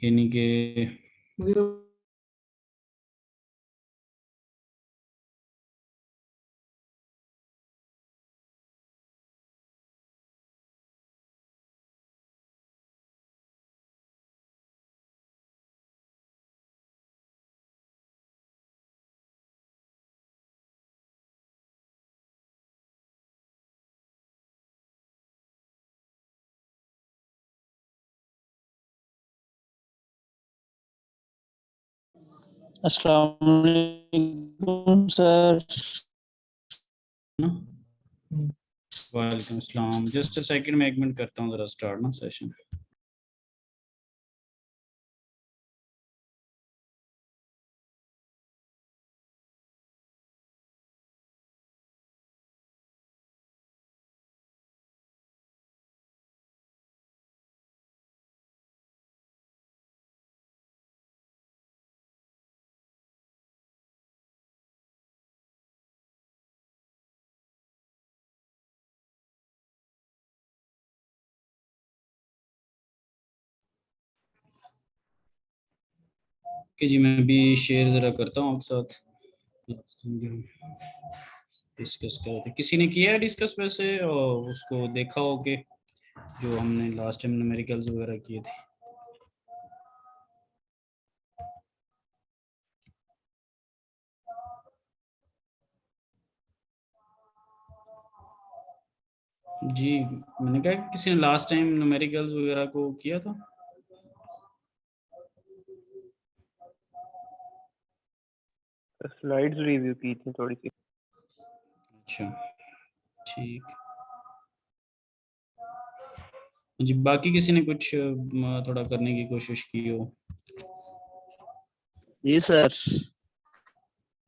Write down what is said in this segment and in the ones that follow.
यानी कि अस्सलाम वालेकुम सर। ना, वालेकुम अस्सलाम। जस्ट अ सेकंड में 1 मिनट करता हूँ ज़रा स्टार्ट ना सेशन। कि जी मैं भी शेयर ज़रा करता हूँ आपके साथ। डिस्कस कर रहे थे, किसी ने किया है डिस्कस वैसे और उसको देखा हो कि जो हमने लास्ट टाइम न्यूमेरिकल्स वगैरह किए थे। जी मैंने कहा कि किसी ने लास्ट टाइम न्यूमेरिकल्स वगैरह को किया था। स्लाइड्स रिव्यू की थी थोड़ी सी। अच्छा ठीक। जी बाकी किसी ने कुछ थोड़ा करने की कोशिश की हो। जी सर।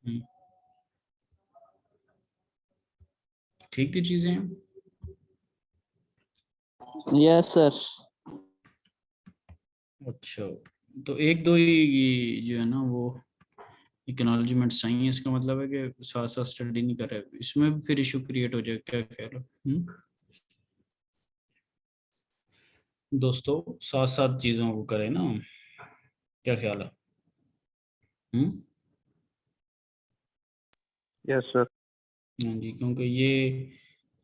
हम्म, ठीक थी चीजें। Yes sir. अच्छा तो एक दो ही जो है ना वो इकोनॉलजीमेंट चाहिए, इसका मतलब है कि साथ साथ स्टडी नहीं कर रहे, इसमें भी फिर इशू क्रिएट हो जाए। क्या ख्याल है दोस्तों, साथ साथ चीजों को करें ना, क्या ख्याल है? हम्म। Yes sir. हाँ जी, क्योंकि ये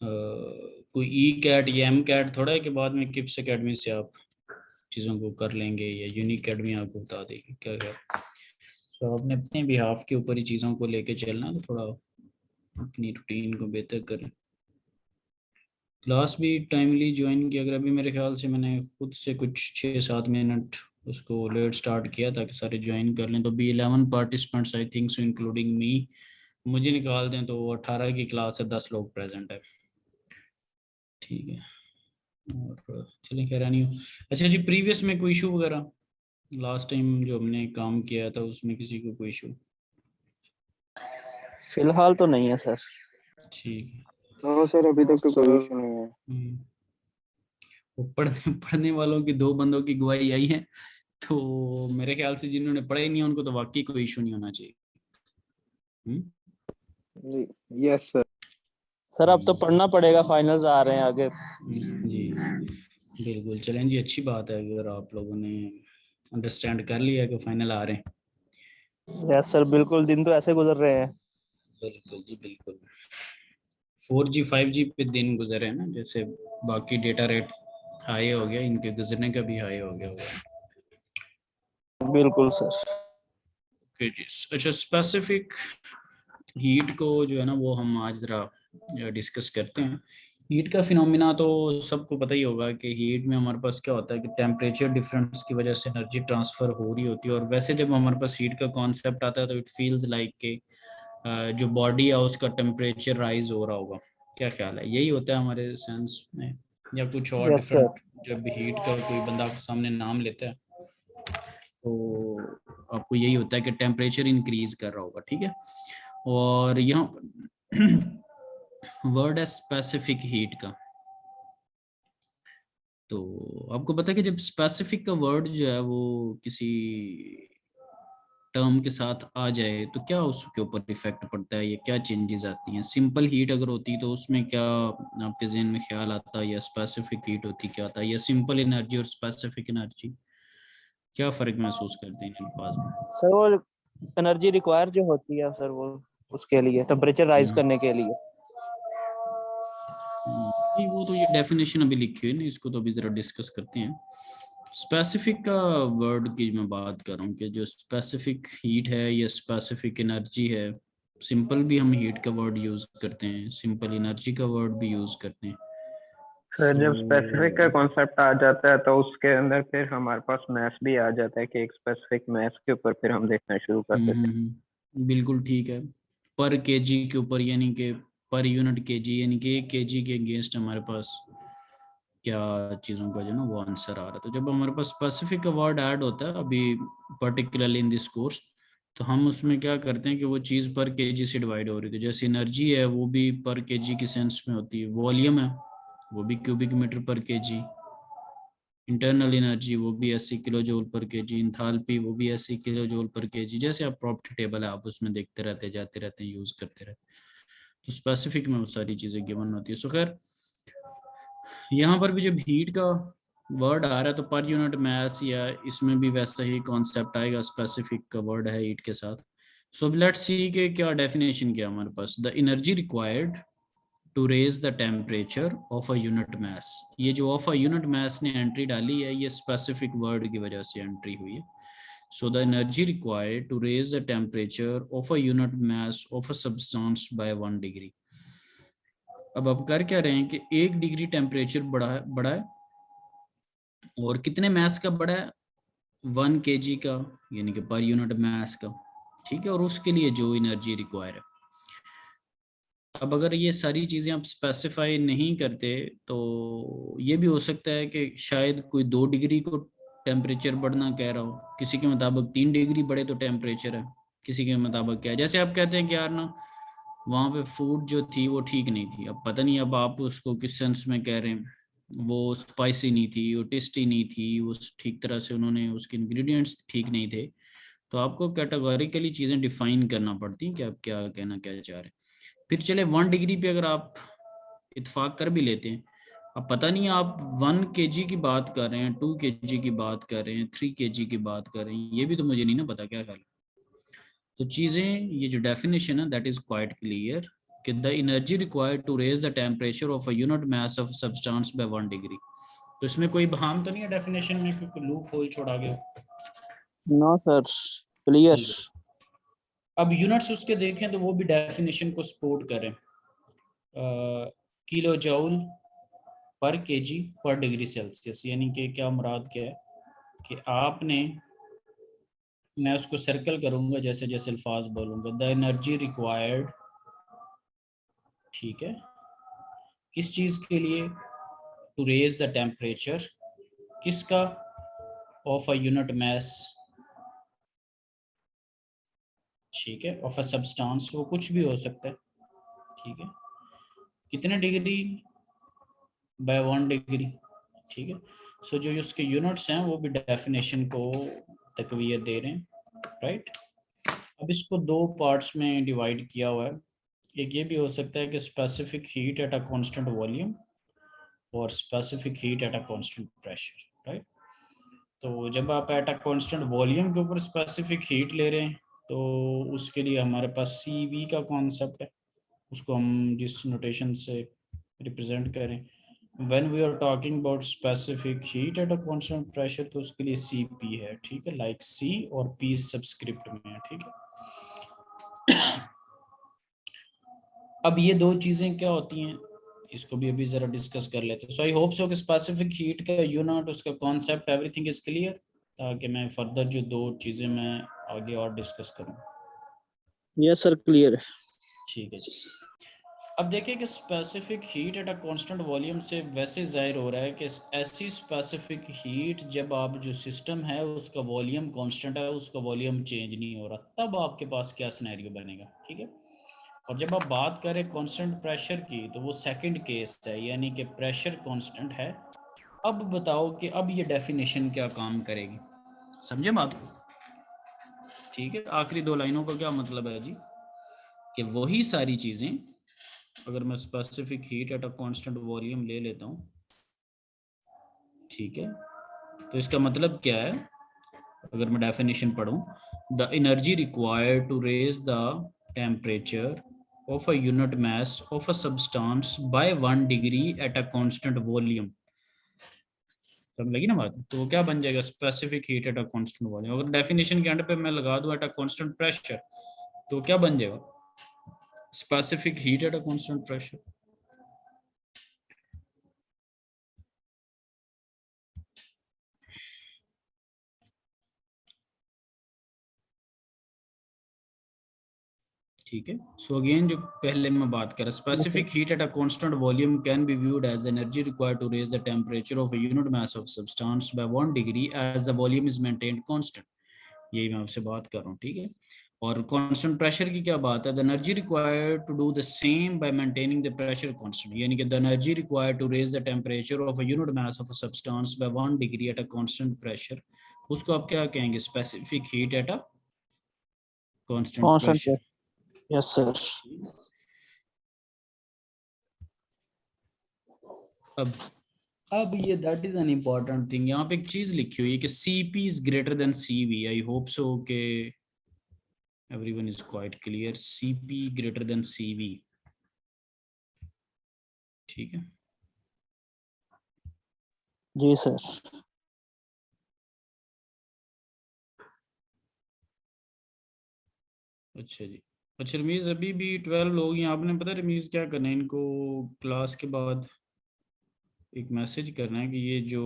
कोई ई कैट या एम कैट थोड़ा है कि बाद में किप्स एकेडमी से आप चीज़ों को कर लेंगे या यूनिक एकेडमी आपको बता देगी। क्या ख्याल? तो आपने अपने बिहाफ के ऊपर ही चीज़ों को लेके चलना, तो थोड़ा अपनी रूटीन को बेहतर करें। क्लास भी टाइमली ज्वाइन किया। अगर अभी मेरे ख्याल से मैंने खुद से कुछ 6-7 मिनट उसको लेट स्टार्ट किया ताकि सारे ज्वाइन कर लें, तो भी 11 participants I think so including me मुझे निकाल दें तो 18 की क्लास है, 10 लोग प्रेजेंट है। ठीक है, और चलिए खैर नहीं हो। अच्छा जी, प्रीवियस में कोई इशू वगैरह लास्ट टाइम जो हमने काम किया था उसमें किसी को कोई इशू? फिलहाल तो नहीं है सर। ठीक है। हाँ सर, अभी तक तो कोई इशू नहीं है। हम्म, वो पढ़ने पढ़ने वालों की 2 बंदों की गवाही आई है, तो मेरे ख्याल से जिन्होंने पढ़ा ही नहीं उनको तो वाकई कोई इशू नहीं होना चाहिए। हम्म। जी। Yes sir. सर अब तो पढ़ना पड़ेगा, फाइनल्स आ रहे हैं आगे। जी बिल्कुल, चलें जी, अच्छी बात है अगर आप लोगों ने अंडरस्टैंड कर लिया कि फाइनल आ रहे हैं। यस सर, बिल्कुल दिन तो ऐसे गुजर रहे हैं। बिल्कुल जी बिल्कुल। 4G 5G पे दिन गुजरे हैं ना, जैसे बाकी डेटा रेट हाई हो गया, इनके गुजरने का भी हाई हो गया होगा। बिल्कुल सर। ओके जी। अच्छा, स्पेसिफिक हीट को जो है ना वो हम आज ज़रा डिस्कस करते हैं। हीट का फिनोमिना तो सबको पता ही होगा कि हीट में हमारे पास क्या होता है कि टेम्परेचर डिफरेंस की वजह से एनर्जी ट्रांसफ़र हो रही होती है। और वैसे जब हमारे पास हीट का कॉन्सेप्ट आता है तो इट फील्स लाइक के जो बॉडी है उसका टेम्परेचर राइज हो रहा होगा। क्या ख्याल है, यही होता है हमारे सेंस में या कुछ और यस सर। डिफरेंट? जब हीट का कोई बंदा आपके सामने नाम लेता है तो आपको यही होता है कि टेम्परेचर इंक्रीज कर रहा होगा। ठीक है, और यहाँ वर्ड है स्पेसिफिक हीट का। तो आपको पता है कि जब स्पेसिफिक का वर्ड जो है वो किसी टर्म के साथ आ जाए तो क्या उसके ऊपर इफेक्ट पड़ता है या क्या चेंजेस आती हैं? सिंपल हीट अगर होती तो उसमें क्या आपके जहन में ख्याल आता है, या स्पेसिफिक हीट होती क्या आता है, या सिंपल एनर्जी और स्पेसिफिक एनर्जी? क्या फ़र्क महसूस करते हैं इन अल्फाज में? सर वो एनर्जी रिक्वायर जो होती है सर, वो उसके लिए टेम्परेचर राइज हम्म, करने के लिए। नहीं वो तो ये डेफिनेशन अभी लिखी हुई है ना, इसको तो अभी ज़रा डिस्कस करते हैं। स्पेसिफिक का वर्ड की मैं बात कर रहा हूँ कि जो स्पेसिफिक हीट है या स्पेसिफिक एनर्जी है, सिंपल भी हम हीट का वर्ड यूज़ करते हैं, सिंपल एनर्जी का वर्ड भी यूज़ करते हैं। सर सो जब स्पेसिफिक का कॉन्सेप्ट आ जाता है तो उसके अंदर फिर हमारे पास मैथ्स भी आ जाता है कि एक स्पेसिफिक मैथ्स के ऊपर फिर हम देखना शुरू कर देते बिल्कुल ठीक है। पर केजी के ऊपर यानी कि पर यूनिट केजी, यानी कि एक केजी के अगेंस्ट हमारे पास क्या चीज़ों का जो ना वो आंसर आ रहा है। तो जब हमारे पास स्पेसिफिक का वर्ड ऐड होता है अभी पर्टिकुलरली इन दिस कोर्स, तो हम उसमें क्या करते हैं कि वो चीज़ पर केजी से डिवाइड हो रही थी। जैसे एनर्जी है वो भी पर केजी की सेंस में होती है, वॉल्यूम है वो भी क्यूबिक मीटर पर केजी, इंटरनल एनर्जी वो भी 80 kilo joule per KG, enthalpy वो भी 80 किलो जूल पर केजी। जैसे आप प्रॉपर्टी टेबल है आप उसमें देखते रहते जाते रहते हैं, यूज़ करते रहते हैं। तो स्पेसिफिक में वो सारी चीज़ें गिवन होती है। सो खैर यहाँ पर भी जब हीट का वर्ड आ रहा है तो पर यूनिट मास या इसमें भी वैसा ही कॉन्सेप्ट आएगा, स्पेसिफिक का वर्ड है हीट के साथ। सो लेट्स सी के क्या डेफिनेशन क्या हमारे पास, the energy required to raise the temperature of a unit mass. ये जो ऑफ अ यूनिट मास ने एंट्री डाली है ये स्पेसिफिक वर्ड की वजह से एंट्री हुई है। So the energy required to raise the temperature of a unit mass of a substance by 1 degree. अब आप कर क्या रहे हैं कि 1 डिग्री टेम्परेचर बढ़ा है और कितने मास का बढ़ा है, 1 kg का, यानी कि पर यूनिट मास का। ठीक है, और उसके लिए जो एनर्जी रिक्वायर है। अब अगर ये सारी चीज़ें आप स्पेसिफाई नहीं करते तो ये भी हो सकता है कि शायद कोई 2 डिग्री को टेम्परेचर बढ़ना कह रहा हो, किसी के मुताबिक 3 डिग्री बढ़े तो टेम्परेचर है, किसी के मुताबिक क्या है। जैसे आप कहते हैं कि यार ना वहाँ पे फूड जो थी वो ठीक नहीं थी, अब पता नहीं अब आप उसको किस सेंस में कह रहे हैं। वो स्पाइसी नहीं थी, वो टेस्टी नहीं थी, वो ठीक तरह से उन्होंने उसके इंग्रेडिएंट्स ठीक नहीं थे। तो आपको कैटेगोरिकली चीज़ें डिफाइन करना पड़ती हैं कि आप क्या कहना क्या चाह रहे हैं। फिर चले 1 डिग्री पे अगर आप इत्फाक कर भी लेते हैं, अब पता नहीं आप 1 kg की बात कर रहे हैं, 2 kg की बात कर रहे हैं, 3 kg की बात कर रहे हैं, ये भी तो मुझे नहीं ना पता क्या ख्याल है। तो चीज़ें ये जो डेफिनेशन है दैट इज क्वाइट क्लियर कि the energy required to raise the temperature of a unit mass of substance by 1 degree. तो इसमें कोई बहाम तो नहीं है डेफिनेशन में, क्योंकि लूप होल छोड़ा गया। No sir, clear. ठीक है, अब यूनिट्स उसके देखें तो वो भी डेफिनेशन को सपोर्ट करें। किलो जूल पर केजी पर डिग्री सेल्सियस, यानी कि क्या मुराद क्या है कि आपने, मैं उसको सर्कल करूंगा जैसे जैसे अल्फाज बोलूंगा, द एनर्जी रिक्वायर्ड, ठीक है, किस चीज़ के लिए, टू रेज द टेम्परेचर, किसका, ऑफ अ यूनिट मास, ठीक है, ऑफ अ सब्सटेंस, वो कुछ भी हो सकता है, ठीक है, कितने डिग्री, बाय 1 डिग्री, ठीक है। सो जो उसके यूनिट्स हैं वो भी डेफिनेशन को तकवीत दे रहे हैं, राइट। अब इसको दो पार्ट्स में डिवाइड किया हुआ है। एक ये भी हो सकता है कि specific heat at a constant volume और specific heat at a constant pressure, right. तो जब आप एट अ कांस्टेंट वॉल्यूम के ऊपर स्पेसिफिक हीट ले रहे हैं तो उसके लिए हमारे पास सी वी का कॉन्सेप्ट है, उसको हम जिस नोटेशन से रिप्रेजेंट करें, when we are talking about specific heat at a constant pressure, तो उसके लिए सी पी है, ठीक है, लाइक सी और पी सबस्क्रिप्ट में है, ठीक है। अब ये दो चीजें क्या होती हैं, इसको भी अभी जरा डिस्कस कर लेते हैं। सो आई होप सो कि स्पेसिफिक हीट का यूनिट, उसका कॉन्सेप्ट, एवरीथिंग इज क्लियर, ताकि मैं फर्दर जो दो चीजें मैं आगे और डिस्कस करूं। यस सर, क्लियर है। ठीक है जी। अब देखिए कि specific heat at a constant volume से वैसे जाहिर हो रहा है कि ऐसी स्पेसिफिक हीट जब आप जो सिस्टम है उसका वॉल्यूम कांस्टेंट है, उसका वॉल्यूम चेंज नहीं हो रहा, तब आपके पास क्या सिनेरियो बनेगा, ठीक है। और जब आप बात करें कांस्टेंट प्रेशर की तो वो सेकंड केस है, यानी कि प्रेशर कांस्टेंट है। अब बताओ कि अब ये डेफिनेशन क्या काम करेगी, समझे बात को। ठीक है, आखिरी दो लाइनों का क्या मतलब है जी, कि वही सारी चीज़ें, अगर मैं specific heat at a constant volume ले लेता हूँ, ठीक है, तो इसका मतलब क्या है अगर मैं डेफिनेशन पढ़ूं, the energy required to raise the temperature of a unit mass of a substance by 1 degree at a constant volume। समझ लगी ना बात? तो वो क्या बन जाएगा, specific heat at a constant volume. अगर डेफिनेशन के एंड पे मैं लगा दूं एट अ कांस्टेंट प्रेशर, तो क्या बन जाएगा, specific heat at a constant pressure. ठीक है। सो अगेन जो पहले मैं बात कर रहा, specific heat at a constant volume can be viewed as energy required to raise the temperature of a unit mass of substance by 1 degree as the volume is maintained constant. यही मैं आपसे बात कर रहा हूँ, ठीक है। और कांस्टेंट प्रेशर की क्या बात है, the energy required to do the same by maintaining the pressure constant, यानी कि the energy required to raise the temperature of a unit mass of a substance by 1 degree at a constant pressure, उसको आप क्या कहेंगे, specific heat at a constant constant. Pressure. Yes sir. अब ये that is an important thing, यहाँ पे एक चीज लिखी हुई है कि Cp is greater then Cv। I hope so के everyone is quite clear, Cp greater than Cv, ठीक है। जी सर। अच्छा जी। अच्छा रमीज, अभी भी 12 लोग हैं, आपने पता रमीज क्या करना है, इनको क्लास के बाद एक मैसेज करना है कि ये जो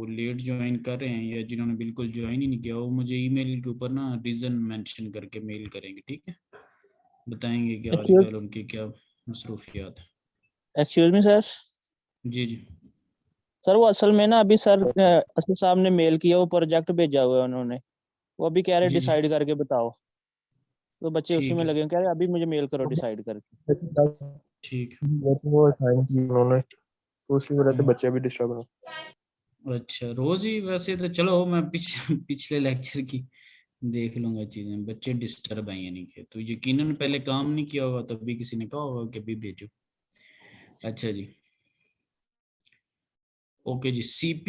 लेट ज्वाइन कर रहे हैं या जिन्होंने बिल्कुल ज्वाइन ही नहीं किया, वो मुझे ईमेल के ऊपर ना रीज़न मेंशन करके मेल करेंगे, ठीक है। बताएंगे कि एक्सक्यूज आजकल उनकी क्या मसरूफियात है। Excuse me sir. जी जी। सर वो असल में ना अभी सर असद साहब ने मेल किया, वो प्रोजेक्ट भेजा हुआ है उन्होंने, वो अभी कह रहे जी जी डिसाइड करके बताओ। तो बच्चे उसी ठीक में है। लगे हैं, कह रहे अभी मुझे मेल करो डिसाइड करके। ठीक है। वो असाइन की उन्होंने, तो उसकी वजह से हम्म। बच्चे भी डिस्टर्ब हैं। अच्छा रोज ही, वैसे तो चलो मैं पिछले लेक्चर की देख लूंगा चीजें, बच्चे डिस्टर्ब है यानी कि, तो यकीनन पहले काम नहीं किया होगा तब भी किसी ने कहा होगा कि अभी भेजो। अच्छा जी। ओके जी। Cp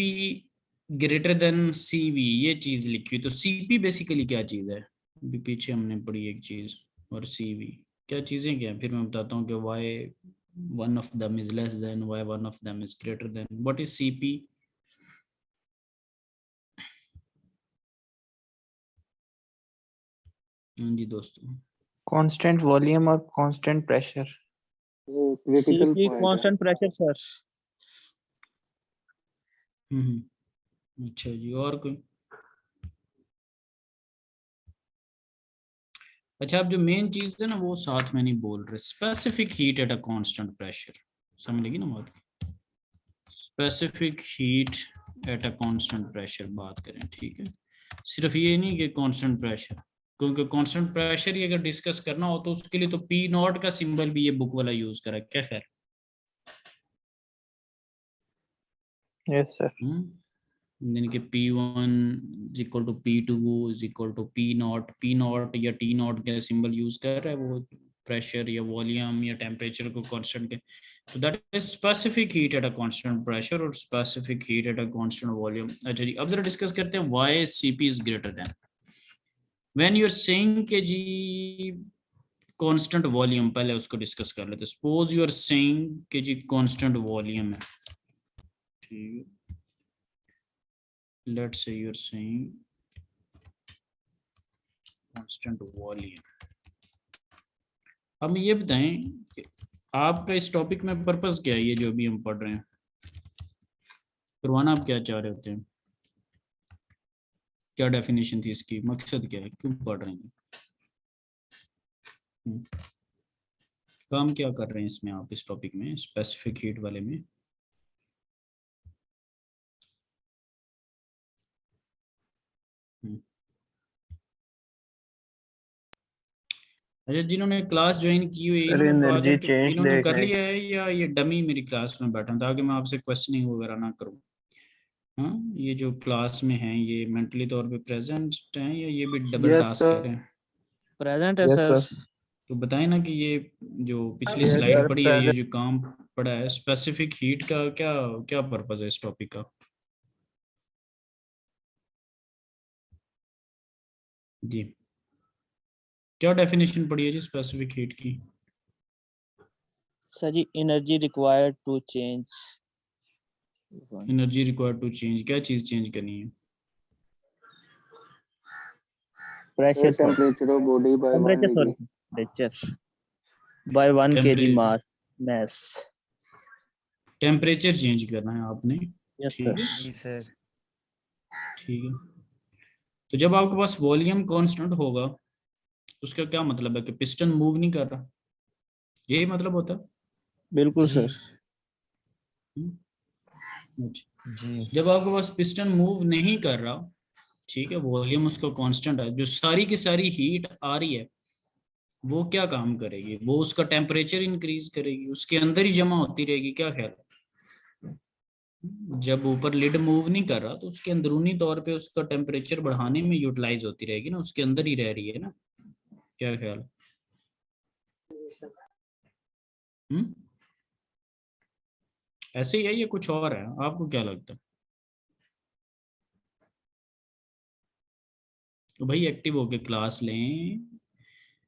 ग्रेटर देन Cv, ये चीज लिखी हुई, तो Cp बेसिकली क्या चीज है, अभी पीछे हमने पढ़ी एक चीज, और Cv क्या चीजें क्या है, फिर मैं बताता हूँ कि why one of them is less than, why one of them is greater than, what is Cp। हाँ जी दोस्तों। कांस्टेंट वॉल्यूम और कांस्टेंट प्रेशर। वो क्रिटिकल सीपी पॉइंट है। Constant pressure sir. अच्छा जी, और कोई? अच्छा, अब जो मेन चीज है ना वो साथ में नहीं बोल रहे, specific heat at a constant pressure, समझ लगी ना बात? Specific heat at a constant pressure बात करें, ठीक है। सिर्फ ये नहीं कि कांस्टेंट प्रेशर, क्योंकि कांस्टेंट प्रेशर ही अगर डिस्कस करना हो तो उसके लिए तो पी नॉट का सिंबल भी ये बुक वाला यूज करा, क्या खैर। Yes sir. यानी कि P1 is equal to P2 is equal to P naught, P naught या T नॉट का सिंबल यूज कर रहा है वो प्रेशर या वॉल्यूम या टेम्परेचर को कांस्टेंट के, तो that is specific heat at a constant pressure और specific heat at a constant volume. अच्छा जी, अब जरा डिस्कस करते हैं why Cp is greater than, when you are saying के जी कांस्टेंट वॉल्यूम, पहले उसको डिस्कस कर लेते हैं। सपोज यू आर सेइंग के जी कांस्टेंट वॉल्यूम है, ठीक है, let's say you're saying constant volume। अब ये बताएं कि आपका इस टॉपिक में पर्पस क्या है, ये जो अभी हम पढ़ रहे हैं करवाना आप क्या चाह रहे होते हैं, क्या डेफिनेशन थी इसकी, मकसद क्या है, क्यों पढ़ रहे हैं, काम क्या कर रहे हैं इसमें आप, इस टॉपिक में स्पेसिफिक हीट वाले में? अच्छा, जिन्होंने क्लास ज्वाइन की हुई है सर ना वो आ एनर्जी जाए, तो चेंज इन्होंने देख कर रहे हैं। लिया है या ये डमी मेरी क्लास में बैठा ताकि मैं आपसे क्वेश्चनिंग वगैरह ना करूँ। हाँ, ये जो क्लास में हैं ये मेंटली तौर पे प्रेजेंट हैं या ये भी डबल यस टास्क सर। कर रहे हैं? प्रेजेंट है यस सर। सर। तो बताएं ना कि ये जो पिछली यस स्लाइड सर। पढ़ी है, ये जो काम पढ़ा है, स्पेसिफिक हीट का क्या क्या पर्पस है इस टॉपिक का? जी, क्या डेफिनेशन पड़ी है जी स्पेसिफिक हीट की? सर जी, energy required to change energy required to change, क्या चीज चेंज करनी है? Pressure sir, temperature of body by 1 temperature sorry, degree. Temperature by 1 kg mass। Temperature change करना है आपने। यस ठीक सर। है, जी सर। ठीक है। तो जब आपके पास वॉल्यूम कांस्टेंट होगा, उसका क्या मतलब है कि पिस्टन मूव नहीं कर रहा, यही मतलब होता है। बिल्कुल जी। सर। अच्छा। जी जब आपके पास पिस्टन मूव नहीं कर रहा, ठीक है, वॉल्यूम उसका कांस्टेंट है, जो सारी की सारी हीट आ रही है वो क्या काम करेगी? वो उसका टेम्परेचर इंक्रीज करेगी, उसके अंदर ही जमा होती रहेगी। क्या ख्याल है? जब ऊपर लिड मूव नहीं कर रहा तो उसके अंदरूनी तौर पे उसका टेम्परेचर बढ़ाने में यूटिलाइज होती रहेगी ना, उसके अंदर ही रह रही है ना। क्या ख्याल है? हम्म, ऐसे ही है, ये कुछ और है? आपको क्या लगता है? तो भाई एक्टिव होके क्लास लें,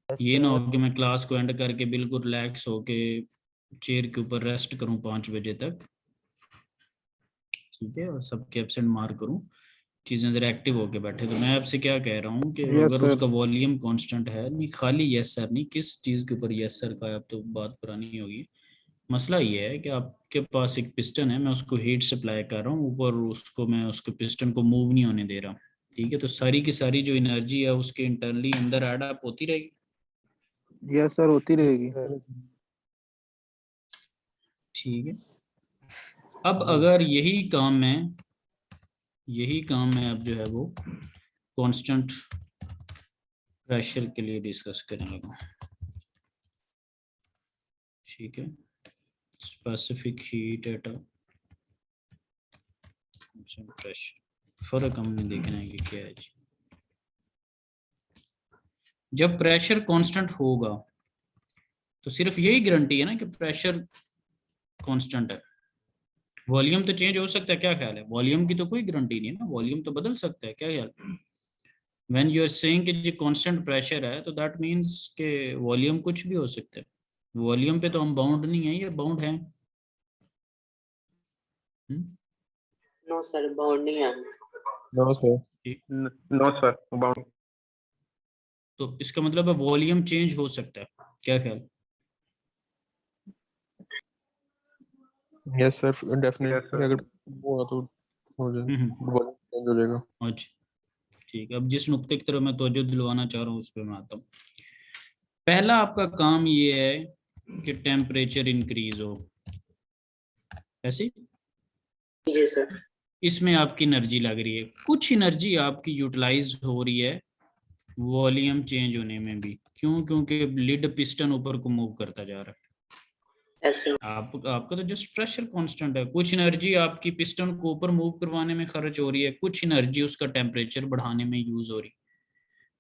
ये ना हो कि मैं क्लास को एंड करके बिल्कुल रिलैक्स होके चेयर के ऊपर रेस्ट करूं 5 बजे तक, ठीक है, और सबके एब्सेंट मार करूं। चीज़ें जरा एक्टिव होके बैठे। तो मैं आपसे क्या कह रहा हूँ कि यस अगर सर। उसका वॉल्यूम कांस्टेंट है, नहीं खाली यस सर नहीं, किस चीज़ के ऊपर यस सर का है, अब तो बात पुरानी होगी। मसला ये है कि आपके पास एक पिस्टन है, मैं उसको हीट सप्लाई कर रहा हूँ ऊपर, उसको मैं उसके पिस्टन को मूव नहीं होने दे रहा, ठीक है, तो सारी की सारी जो एनर्जी है उसके इंटरनली अंदर ऐड अप होती रहेगी। यस सर, होती रहेगी। ठीक है। अब अगर यही काम मैं अब जो है वो कांस्टेंट प्रेशर के लिए डिस्कस करने लगा, ठीक है, specific heat at a constant pressure. फर्क हमने देखना है कि क्या है जी। जब प्रेशर कांस्टेंट होगा तो सिर्फ यही गारंटी है ना कि प्रेशर कांस्टेंट है। वॉल्यूम तो चेंज हो सकता है, क्या ख्याल है? वॉल्यूम की तो कोई गारंटी नहीं है ना, वॉल्यूम तो बदल सकता है। क्या ख्याल? व्हेन यू आर सेइंग कि ये कांस्टेंट प्रेशर है तो दैट मींस के वॉल्यूम कुछ भी हो सकता है। वॉल्यूम पे तो हम बाउंड नहीं है, ये बाउंड है। नो सर, बाउंड नहीं है। No sir. No sir, bound. तो इसका मतलब है वॉल्यूम चेंज हो सकता है। क्या ख्याल? यस सर, डेफिनेटली अगर हुआ तो हो जाए, हम्म। वॉल्यूम चेंज हो जाएगा। अच्छा, ठीक है। अब जिस नुक्ते की तरफ मैं तवज्जो दिलवाना चाह रहा हूँ उस पर मैं आता हूँ। पहला आपका काम ये है कि टेम्परेचर इंक्रीज हो, ऐसे ही। जी सर। इसमें आपकी एनर्जी लग रही है, कुछ एनर्जी आपकी यूटिलाइज हो रही है वॉल्यूम चेंज होने में भी। क्यों? क्योंकि लिड पिस्टन ऊपर को मूव करता जा रहा है। ऐसे आपका तो जस्ट प्रेशर कांस्टेंट है, कुछ एनर्जी आपकी पिस्टन को ऊपर मूव करवाने में खर्च हो रही है, कुछ एनर्जी उसका टेम्परेचर बढ़ाने में यूज हो रही है।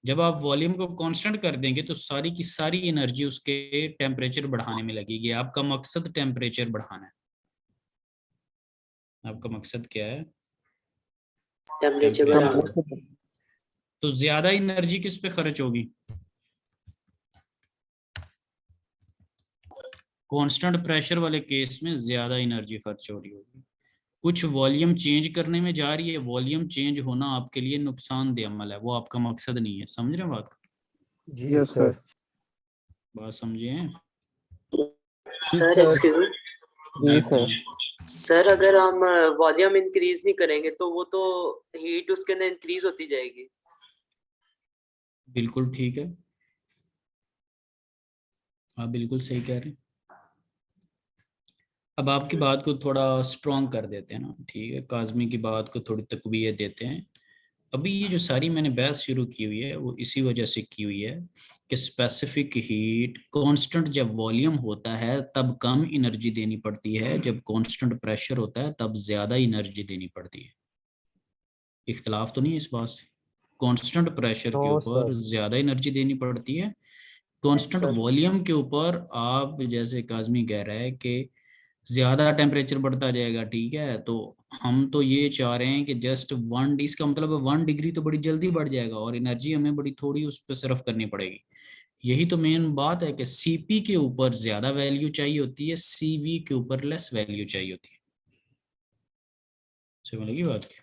जब आप वॉल्यूम को कांस्टेंट कर देंगे तो सारी की सारी एनर्जी उसके टेम्परेचर बढ़ाने में लगेगी। आपका मकसद टेम्परेचर बढ़ाना है। आपका मकसद क्या है? टेम्परेचर टेम्परेचर बढ़ाना। बढ़ाना। तो ज्यादा एनर्जी किस पे खर्च होगी? कांस्टेंट प्रेशर वाले केस में ज्यादा एनर्जी खर्च हो रही होगी। कुछ वॉल्यूम चेंज करने में जा रही है, वॉल्यूम चेंज होना आपके लिए नुकसानदेह अमल है, वो आपका मकसद नहीं है। समझ रहे हैं बात? जी यस सर। बात समझे हैं? सर एक्सक्यूज जी जी सर। जी। सर, अगर हम वॉल्यूम इंक्रीज नहीं करेंगे तो वो तो हीट उसके अंदर इंक्रीज होती जाएगी। बिल्कुल ठीक है, आप बिल्कुल सही कह रहे हैं। अब आपकी बात को थोड़ा स्ट्रॉन्ग कर देते हैं ना, ठीक है, काज़मी की बात को थोड़ी तकवीयत देते हैं। अभी ये जो सारी मैंने बहस शुरू की हुई है वो इसी वजह से की हुई है कि स्पेसिफिक हीट कांस्टेंट जब वॉल्यूम होता है तब कम एनर्जी देनी पड़ती है, जब कांस्टेंट प्रेशर होता है तब ज़्यादा एनर्जी देनी पड़ती है। इख्तलाफ तो नहीं है इस बात से? कांस्टेंट प्रेशर के ऊपर ज़्यादा एनर्जी देनी पड़ती है, कांस्टेंट सर वॉल्यूम के ऊपर आप जैसे काज़मी कह रहा है कि ज्यादा टेम्परेचर बढ़ता जाएगा, ठीक है। तो हम तो ये चाह रहे हैं कि जस्ट 1, इसका मतलब 1 डिग्री तो बड़ी जल्दी बढ़ जाएगा और एनर्जी हमें बड़ी थोड़ी उस पर सर्व करनी पड़ेगी। यही तो मेन बात है कि सीपी के ऊपर ज्यादा वैल्यू चाहिए होती है, सीवी के ऊपर लेस वैल्यू चाहिए होती है। समझ लगी बात की?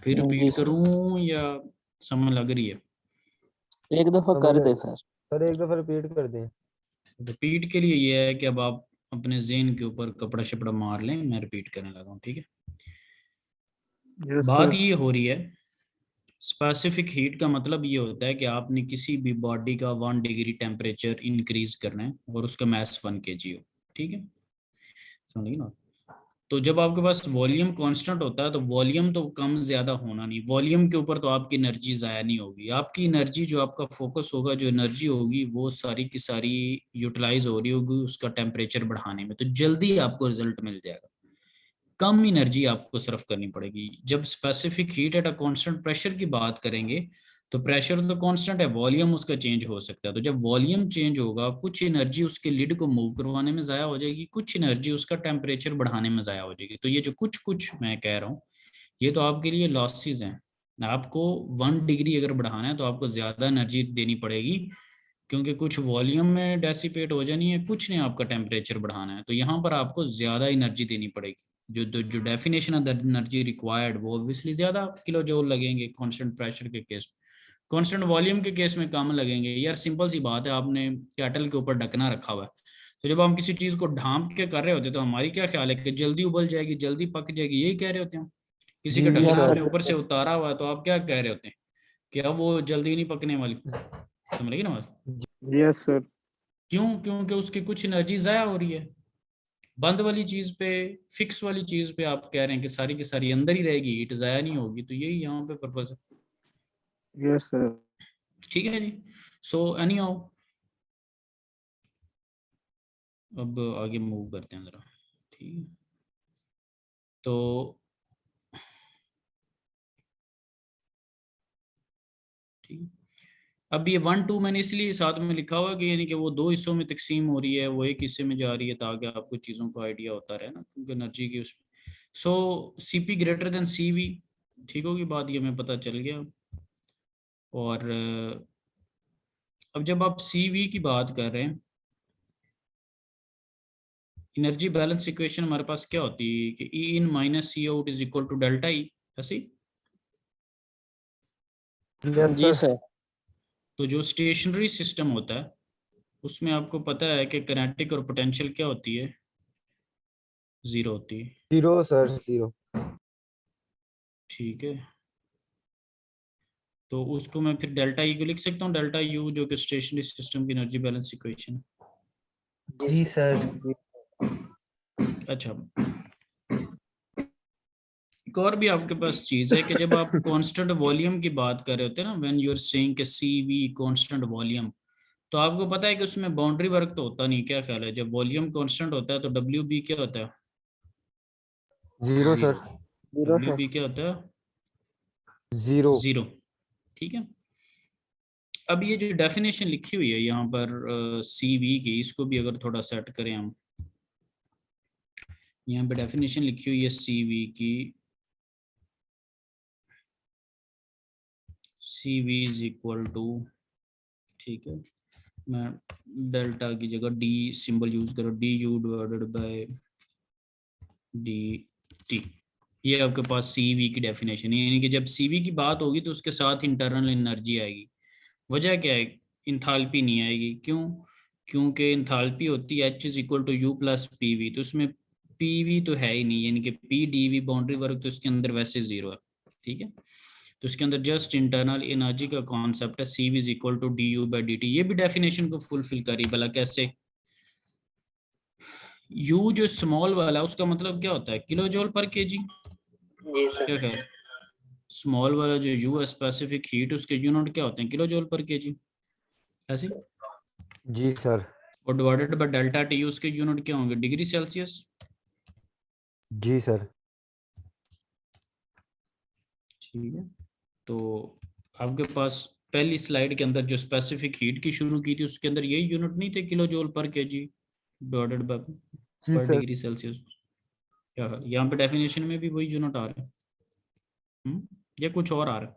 फिर जी रिपीट सर, करूं या समझ लग रही है? एक दफा कर दे सर। सर एक दफा रिपीट कर दें। रिपीट के लिए ये है कि अब आप अपने ज़हन के ऊपर कपड़ा शपड़ा मार लें, मैं रिपीट करने लगा हूँ, ठीक है। यस बात सर। ये हो रही है, स्पेसिफिक हीट का मतलब ये होता है कि आपने किसी भी बॉडी का 1 डिग्री टेम्परेचर इंक्रीज करना है और उसका मास 1 kg हो, ठीक है, समझिए ना। तो जब आपके पास वॉल्यूम कांस्टेंट होता है तो वॉल्यूम तो कम ज्यादा होना नहीं, वॉल्यूम के ऊपर तो आपकी एनर्जी ज़ाया नहीं होगी, आपकी एनर्जी जो आपका फोकस होगा, जो एनर्जी होगी वो सारी की सारी यूटिलाइज हो रही होगी उसका टेम्परेचर बढ़ाने में, तो जल्दी आपको रिजल्ट मिल जाएगा, कम एनर्जी आपको सर्व करनी पड़ेगी। जब specific heat at a constant pressure की बात करेंगे तो प्रेशर तो कांस्टेंट है, वॉल्यूम उसका चेंज हो सकता है, तो जब वॉल्यूम चेंज होगा कुछ एनर्जी उसके लिड को मूव करवाने में ज़ाया हो जाएगी, कुछ एनर्जी उसका टेम्परेचर बढ़ाने में ज़ाया हो जाएगी। तो ये जो कुछ कुछ मैं कह रहा हूँ ये तो आपके लिए लॉसेस हैं। आपको 1 डिग्री अगर बढ़ाना है तो आपको ज़्यादा एनर्जी देनी पड़ेगी, क्योंकि कुछ वॉल्यूम में डेसिपेट हो जानी है, कुछ ने आपका टेम्परेचर बढ़ाना है, तो यहाँ पर आपको ज़्यादा एनर्जी देनी पड़ेगी। जो डेफिनेशन ऑफ एनर्जी रिक्वायर्ड वो ऑब्वियसली ज़्यादा किलो जूल लगेंगे कांस्टेंट प्रेशर के केस में, कांस्टेंट वॉल्यूम के केस में कम लगेंगे। यार सिंपल सी बात है, आपने कैटल के ऊपर ढकना रखा हुआ है, तो जब हम किसी चीज़ को ढांप के कर रहे होते हैं तो हमारी क्या ख्याल है कि जल्दी उबल जाएगी, जल्दी पक जाएगी, यही कह रहे होते हैं। किसी का जी ढक्कन यस सर। आपने सर। ऊपर से उतारा हुआ है तो आप क्या कह रहे होते हैं कि अब वो जल्दी नहीं पकने वाली, समझ रही ना बात? Yes sir. क्यों? क्योंकि उसकी कुछ एनर्जी ज़ाया हो रही है। बंद वाली चीज़ पे, फिक्स वाली चीज़ पे आप कह रहे हैं कि सारी की सारी अंदर ही रहेगी, हीट ज़ाया नहीं होगी, तो यही यहाँ पे पर्पज है। Yes sir. ठीक है जी। सो एनी हाउ अब आगे मूव करते हैं ज़रा, ठीक है। तो ठीक है, अब ये 1 2 मैंने इसलिए साथ में लिखा हुआ कि यानी कि वो दो हिस्सों में तकसीम हो रही है, वो एक हिस्से में जा रही है ताकि आपको चीज़ों का आइडिया होता रहे ना, क्योंकि एनर्जी की उसमें। सो सीपी ग्रेटर देन सीवी, ठीक होगी बात, ये हमें पता चल गया। और अब जब आप सीवी की बात कर रहे हैं, एनर्जी बैलेंस इक्वेशन हमारे पास क्या होती है कि E in minus C out is equal to delta E, ऐसे ही। यस जी सर। सर। तो जो स्टेशनरी सिस्टम होता है उसमें आपको पता है कि किनेटिक और पोटेंशियल क्या होती है, जीरो होती है, जीरो सर, जीरो। ठीक है। तो उसको मैं फिर डेल्टा ई को लिख सकता हूँ, डेल्टा यू, जो कि स्टेशनरी सिस्टम की एनर्जी बैलेंस इक्वेशन। जी सर। अच्छा, एक और भी आपके पास चीज़ है कि जब आप कांस्टेंट वॉल्यूम की बात कर रहे होते हैं ना, व्हेन यू आर सेइंग कि सी वी कांस्टेंट वॉल्यूम, तो आपको पता है कि उसमें बाउंड्री वर्क तो होता नहीं, क्या ख्याल है? जब वॉल्यूम कांस्टेंट होता है तो डब्ल्यू बी क्या होता है? Zero zero. Sir. Zero W sir. B क्या होता है? जीरो। जीरो, ठीक है। अब ये जो डेफिनेशन लिखी हुई है यहाँ पर सी वी की, इसको भी अगर थोड़ा सेट करें हम, यहाँ पे डेफिनेशन लिखी हुई है सी वी की, सी वी इज इक्वल टू, ठीक है, मैं डेल्टा की जगह डी सिंबल यूज करो, D you divided by D T. ये आपके पास सीवी की डेफिनेशन है, यानी कि जब सीवी की बात होगी तो उसके साथ इंटरनल एनर्जी आएगी। वजह क्या है? इंथाल्पी नहीं आएगी, क्यों? क्योंकि इंथाल्पी होती है H is equal to U plus P V, तो उसमें पी वी तो है ही नहीं, यानी कि P D V boundary work तो उसके अंदर वैसे जीरो है, ठीक है। तो इसके अंदर जस्ट इंटरनल एनर्जी का कॉन्सेप्ट है, C V is equal to D U by D T. ये भी डेफिनेशन को फुलफिल करी, भला कैसे? यू जो स्मॉल वाला है उसका मतलब क्या होता है? किलो जूल पर केजी, जी सर। क्या ख्याल? स्मॉल वाला जो यू है स्पेसिफिक हीट, उसके यूनिट क्या होते हैं? किलो जूल पर केजी, ऐसे। जी सर। और डिवाइडेड बाय डेल्टा टी, उसके यूनिट क्या होंगे? डिग्री सेल्सियस, जी सर। ठीक है। तो आपके पास पहली स्लाइड के अंदर जो स्पेसिफिक हीट की शुरू की थी उसके अंदर यही यूनिट नहीं थे, kilo joule per KG divided by जी पर सर। Degree Celsius. क्या है यहाँ पे डेफिनेशन में भी वही यूनिट आ रहा है या कुछ और आ रहा है?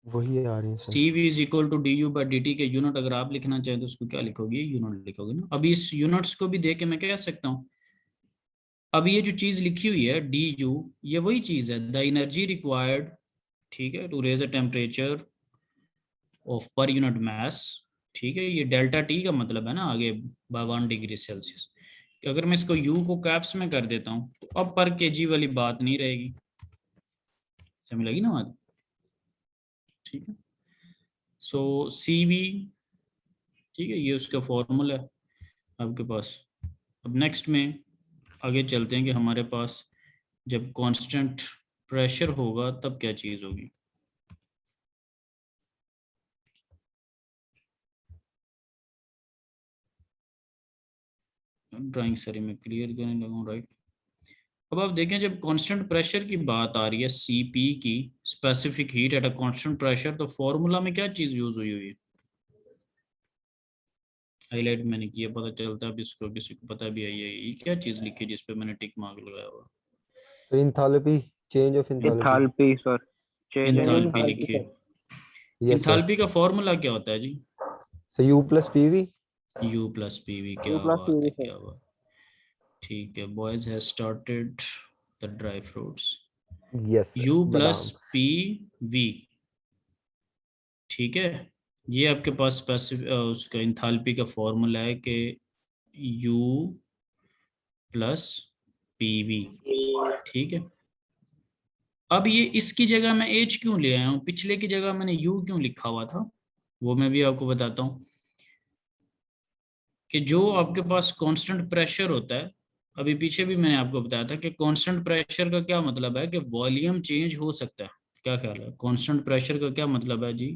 वही आ रही है sir. C V is equal to D U by D T के यूनिट अगर आप लिखना चाहें तो उसको क्या लिखोगे, यूनिट लिखोगे ना। अभी इस यूनिट्स को भी देख के मैं कह सकता हूँ, अभी ये जो चीज लिखी हुई है डी यू, ये वही चीज है, द एनर्जी रिक्वायर्ड, ठीक है, to raise a temperature of per unit mass, ठीक है। ये डेल्टा टी का मतलब है ना आगे, बाय 1 डिग्री सेल्सियस। अगर मैं इसको यू को कैप्स में कर देता हूँ तो अब पर केजी वाली बात नहीं रहेगी, समझ लगी ना बात? ठीक है। सो सी वी, ठीक है, ये उसका फॉर्मूला है आपके पास। अब नेक्स्ट में आगे चलते हैं कि हमारे पास जब कांस्टेंट प्रेशर होगा तब क्या चीज़ होगी। ड्राइंग सारी मैं क्लियर करने लगा हूँ, राइट। अब आप देखें जब कांस्टेंट प्रेशर की बात आ रही है, सीपी की, specific heat at a constant pressure, तो फॉर्मूला में क्या चीज़ यूज हुई हुई है? हाईलाइट मैंने किया, पता चलता है अब इसको किसी को पता भी है ये क्या चीज़ लिखी जिस पे मैंने टिक मार्क लगाया हुआ? Sir enthalpy, change of enthalpy. Enthalpy sir, change in enthalpy enthalpy. लिखिए। Yes sir. इंथाल्पी का फॉर्मूला क्या होता है जी? So U plus PV. U plus PV. क्या U plus बात है, PV सर। क्या बात। ठीक है, boys has started the dry fruits. Yes U sir, plus बादाम। पी वी, ठीक है। ये आपके पास स्पेसिफिक उसका इंथाल्पी का फॉर्मूला है कि U प्लस पी वी, ठीक है। अब ये इसकी जगह मैं H क्यों ले आया हूँ, पिछले की जगह मैंने U क्यों लिखा हुआ था, वो मैं भी आपको बताता हूँ। कि जो आपके पास कांस्टेंट प्रेशर होता है, अभी पीछे भी मैंने आपको बताया था कि कांस्टेंट प्रेशर का क्या मतलब है कि वॉल्यूम चेंज हो सकता है। क्या ख्याल है, कांस्टेंट प्रेशर का क्या मतलब है जी?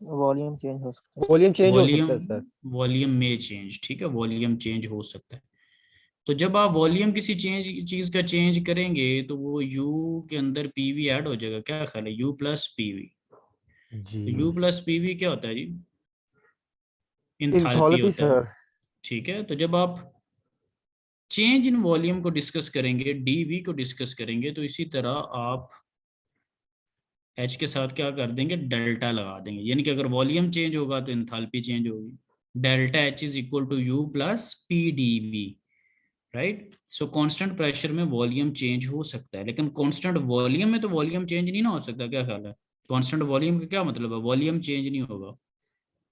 वॉल्यूम चेंज हो सकता है। वॉल्यूम चेंज हो वॉल्यूम, सकता है सर। वॉल्यूम में चेंज, ठीक है, वॉल्यूम चेंज हो सकता है। तो जब आप वॉल्यूम किसी चीज का चेंज करेंगे तो वो यू के अंदर पीवी ऐड हो जाएगा। क्या ख्याल है, यू प्लस पीवी। जी। तो यू प्लस पीवी क्या होता है जी? इंथैल्पी इंथैल्पी होता है, सर। ठीक है। तो जब आप चेंज इन वॉल्यूम को डिस्कस करेंगे, डीवी को डिस्कस करेंगे, तो इसी तरह आप एच के साथ क्या कर देंगे, डेल्टा लगा देंगे। यानी कि अगर वॉल्यूम चेंज होगा तो इंथैल्पी चेंज होगी। Delta H is equal to U plus P D V, right. So constant pressure में वॉल्यूम चेंज हो सकता है, लेकिन कांस्टेंट वॉल्यूम में तो वॉल्यूम चेंज नहीं ना हो सकता। क्या ख्याल है, कांस्टेंट वॉल्यूम का क्या मतलब है, वॉल्यूम चेंज नहीं होगा,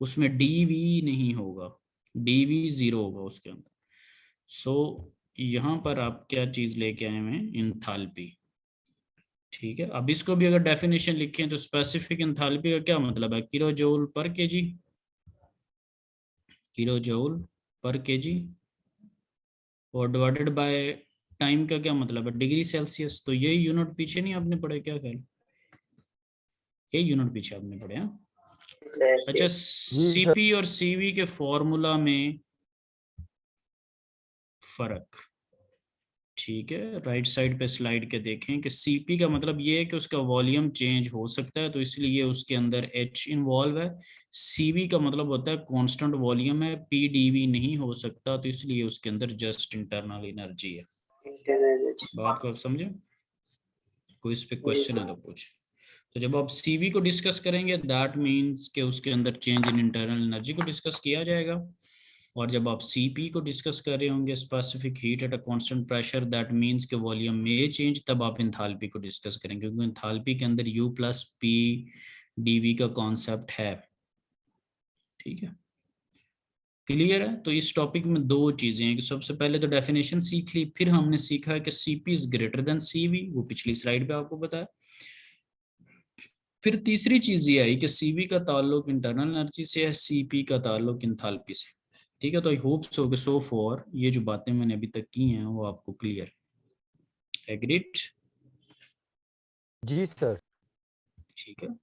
उसमें डीवी नहीं होगा, डीवी जीरो होगा उसके अंदर। सो यहाँ पर आप क्या चीज लेके आए हैं, इंथैल्पी, ठीक है। अब इसको भी अगर डेफिनेशन लिखें तो स्पेसिफिक इंथैल्पी का क्या मतलब है, kilo joule per KG, kilo joule per KG, और डिवाइडेड बाय टाइम का क्या मतलब है, डिग्री सेल्सियस। तो यही यूनिट पीछे नहीं आपने पढ़े, क्या ख्याल, यही यूनिट पीछे आपने पढ़े हैं? अच्छा, जी सर। सीपी और सीवी के फॉर्मूला में फर्क, ठीक है। राइट साइड पे स्लाइड के देखें कि सीपी का मतलब ये है कि उसका वॉल्यूम चेंज हो सकता है, तो इसलिए उसके अंदर एच इन्वॉल्व है। सीवी का मतलब होता है कांस्टेंट वॉल्यूम है, पीडीवी नहीं हो सकता, तो इसलिए उसके अंदर जस्ट इंटरनल एनर्जी है। बात को आप समझे, कोई इस पे क्वेश्चन है तो पूछ। तो जब आप सीवी को डिस्कस करेंगे दैट मीन्स कि उसके अंदर चेंज इन इंटरनल एनर्जी को डिस्कस किया जाएगा। और जब आप सीपी को डिस्कस कर रहे होंगे, specific heat at a constant pressure, that means के वॉल्यूम में चेंज, तब आप इंथैल्पी को डिस्कस करेंगे, क्योंकि इंथैल्पी के अंदर यू प्लस पी डीवी का कॉन्सेप्ट है, ठीक है। क्लियर है। तो इस टॉपिक में दो चीजें हैं कि सबसे पहले तो डेफिनेशन सीख ली, फिर हमने सीखा है कि CP is greater then CV, वो पिछली स्लाइड पे आपको बताया। फिर तीसरी चीज ये आई कि सीवी का ताल्लुक इंटरनल एनर्जी से है, सीपी का ताल्लुक इंथैल्पी से, ठीक है। तो आई होप सो कि सो फॉर ये जो बातें मैंने अभी तक की हैं वो आपको क्लियर, एग्रीड? जी सर। ठीक है।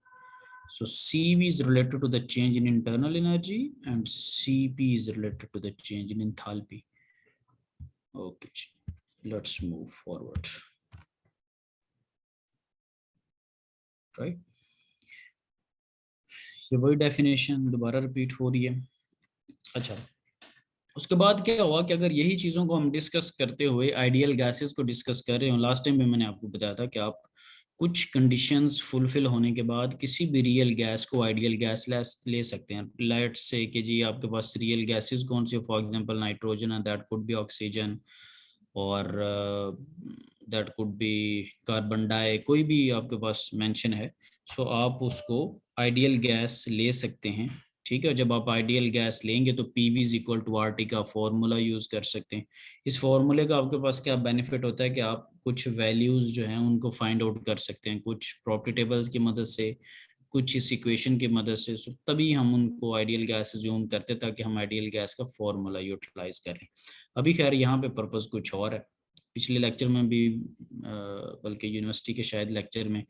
सो CV is related to the change in internal energy and CP is related to the change in enthalpy. Okay, let's move forward. Right? ये वही डेफिनेशन दोबारा रिपीट हो रही है। अच्छा, उसके बाद क्या हुआ कि अगर यही चीज़ों को हम डिस्कस करते हुए आइडियल गैसेस को डिस्कस कर रहे हो, लास्ट टाइम भी मैंने आपको बताया था कि आप कुछ कंडीशंस फुलफिल होने के बाद किसी भी रियल गैस को आइडियल गैस ले सकते हैं। लेट्स से कि जी आपके पास रियल गैसेस कौन सी, for example nitrogen and that could be oxygen, और दैट कुड बी कार्बन डाई, कोई भी आपके पास मेंशन है, सो आप उसको आइडियल गैस ले सकते हैं। ठीक है, जब आप आइडियल गैस लेंगे तो P V is equal to R T का फॉर्मूला यूज़ कर सकते हैं। इस फॉर्मूले का आपके पास क्या बेनिफिट होता है कि आप कुछ वैल्यूज़ जो हैं उनको फाइंड आउट कर सकते हैं, कुछ प्रॉपर्टी टेबल्स की मदद से, कुछ इस इक्वेशन की मदद से। so तभी हम उनको आइडियल गैस ज्यूम करते ताकि हम आइडियल गैस का फॉर्मूला यूटिलाइज करें। अभी खैर यहाँ पे पर्पस कुछ और है। पिछले लेक्चर में भी बल्कि यूनिवर्सिटी के शायद लेक्चर में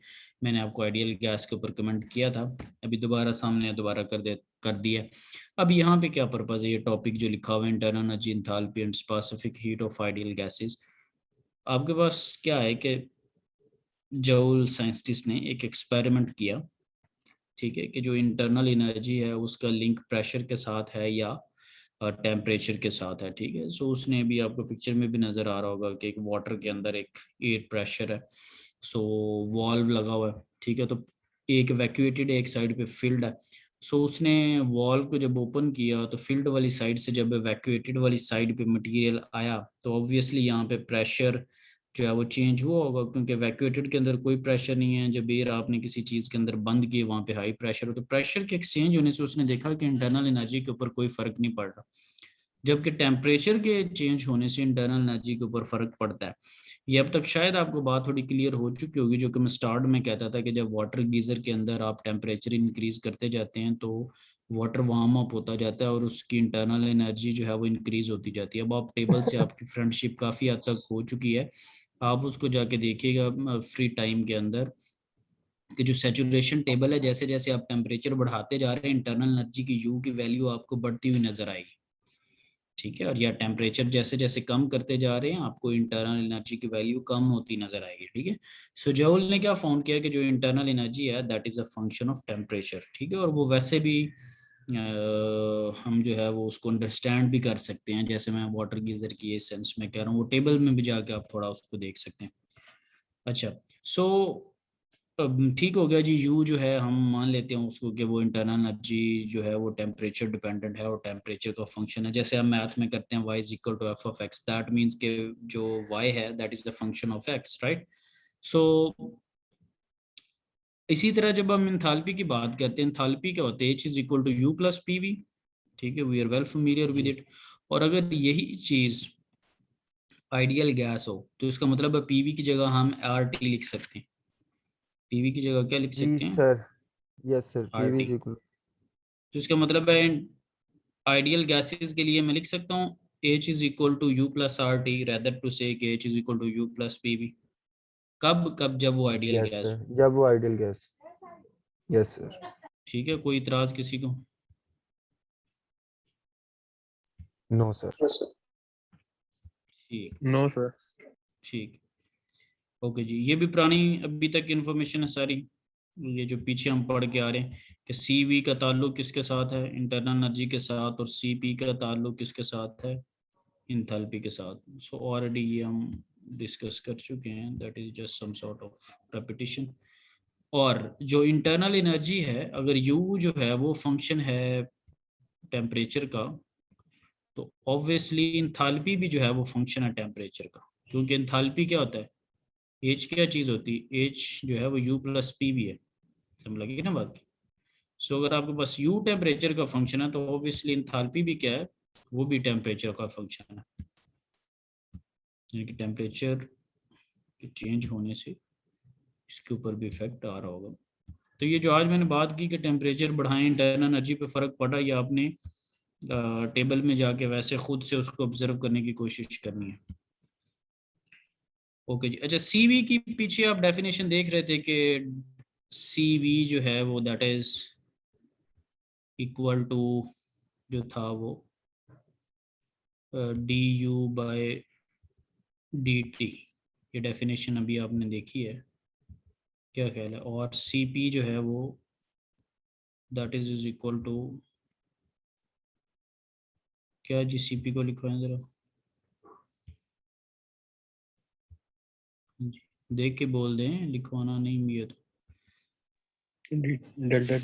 मैंने आपको आइडियल गैस के ऊपर कमेंट किया था, अभी दोबारा सामने दोबारा कर दिया। अब यहाँ पे क्या पर्पस है, ये टॉपिक जो लिखा हुआ है internal energy, enthalpy and specific heat of ideal gases, आपके पास क्या है कि जॉल साइंटिस्ट ने एक एक्सपेरिमेंट किया, ठीक है, कि जो इंटरनल एनर्जी है उसका लिंक प्रेशर के साथ है या टेम्परेचर के साथ है। ठीक है, सो उसने भी आपको पिक्चर में भी नज़र आ रहा होगा कि एक वाटर के अंदर एक एयर प्रेशर है, सो वॉल्व लगा हुआ है। ठीक है, तो एक वैक्यूएटेड एक साइड पे फिल्ड है, सो उसने वॉल्व को जब ओपन किया तो फिल्ड वाली साइड से जब वैक्यूएटेड वाली साइड पे मटेरियल आया तो ऑब्वियसली यहाँ पे प्रेशर जो है वो चेंज हुआ होगा, क्योंकि वैक्यूएटेड के अंदर कोई प्रेशर नहीं है। जब एयर आपने किसी चीज़ के अंदर बंद किए वहाँ पे हाई प्रेशर हो, तो प्रेशर के एक्सचेंज होने से उसने देखा कि इंटरनल एनर्जी के ऊपर कोई फर्क नहीं पड़ रहा, जबकि टेम्परेचर के चेंज होने से इंटरनल एनर्जी के ऊपर फर्क पड़ता है। ये अब तक शायद आपको बात थोड़ी क्लियर हो चुकी होगी, जो कि मैं स्टार्ट में कहता था कि जब वाटर गीजर के अंदर आप टेम्परेचर इंक्रीज करते जाते हैं तो वाटर वार्म अप होता जाता है और उसकी इंटरनल एनर्जी जो है वो इंक्रीज होती जाती है। अब आप टेबल से आपकी फ्रेंडशिप काफ़ी हद तक हो चुकी है, आप उसको जाके देखिएगा फ्री टाइम के अंदर कि जो सैचुरेशन टेबल है, जैसे जैसे आप टेम्परेचर बढ़ाते जा रहे हैं इंटरनल एनर्जी की यू की वैल्यू आपको बढ़ती हुई नजर आएगी। ठीक है, और या टेम्परेचर जैसे जैसे कम करते जा रहे हैं आपको इंटरनल एनर्जी की वैल्यू कम होती नजर आएगी। ठीक है, सो जॉल ने क्या फाउंड किया कि जो इंटरनल एनर्जी है that is a function of temperature. ठीक है, और वो वैसे भी हम जो है वो उसको अंडरस्टैंड भी कर सकते हैं, जैसे मैं वाटर गीजर की इस सेंस में कह रहा हूँ, वो टेबल में भी जाके आप थोड़ा उसको देख सकते हैं। अच्छा, सो ठीक हो गया जी, यू जो है हम मान लेते हैं उसको कि वो इंटरनल एनर्जी जो है वो टेम्परेचर डिपेंडेंट है और टेम्परेचर का फंक्शन है। जैसे हम मैथ में करते हैं y is equal to F of X, that means के जो y है that is the function of x, right. So इसी तरह जब हम इंथैल्पी की बात करते हैं, इंथैल्पी क्या होते हैं, h is equal to U plus P V. ठीक है, we are well familiar with it. और अगर यही चीज आइडियल गैस हो तो इसका मतलब है पीवी की जगह हम आर टी लिख सकते हैं। पीवी की जगह क्या लिख जी सकते हैं, sir, yes sir, R PV T. जी को। तो इसका मतलब है आइडियल गैसेस के लिए मैं लिख सकता हूँ H is equal to U plus R T rather to say H is equal to U plus P V. कब कब, जब वो आइडियल यस गैस सर, हो। जब वो आइडियल गैस। Yes sir. ठीक है, कोई इतराज किसी को। No sir. ठीक, नो सर। ठीक, ओके जी। ये भी पुरानी अभी तक इन्फॉर्मेशन है सारी, ये जो पीछे हम पढ़ के आ रहे हैं कि सी वी का ताल्लुक किसके साथ है, इंटरनल एनर्जी के साथ, और सी पी का ताल्लुक किसके साथ है, इंथैल्पी के साथ। सो ऑलरेडी ये हम डिस्कस कर चुके हैं, that is just some sort of repetition. और जो इंटरनल एनर्जी है, अगर यू जो है वो फंक्शन है टेम्परेचर का, तो ऑब्वियसली इंथैल्पी भी जो है वो फंक्शन है टेम्परेचर का, क्योंकि इंथैल्पी क्या होता है, एच क्या चीज़ होती है, एच जो है वो यू प्लस पी भी है। समझ लगी ना बात। सो अगर आपके पास यू टेम्परेचर का फंक्शन है तो ऑब्वियसली इंथैल्पी भी क्या है, वो भी टेम्परेचर का फंक्शन है, यानी कि टेम्परेचर के चेंज होने से इसके ऊपर भी इफेक्ट आ रहा होगा। तो ये जो आज मैंने बात की कि टेम्परेचर बढ़ाएं इंटरनल एनर्जी पे फ़र्क पड़ा, या आपने टेबल में जाके वैसे खुद से उसको ऑब्जर्व करने की कोशिश करनी है। ओके जी। अच्छा, सीवी की पीछे आप डेफिनेशन देख रहे थे कि सीवी जो है वो दैट इज इक्वल टू जो था वो D U by D T. ये डेफिनेशन अभी आपने देखी है, क्या ख्याल है। और सी पी जो है वो दैट इज इक्वल टू क्या जी सीपी को लिखवाएं जरा जी, देख के बोल दें, लिखवाना नहीं भी है तो। Delta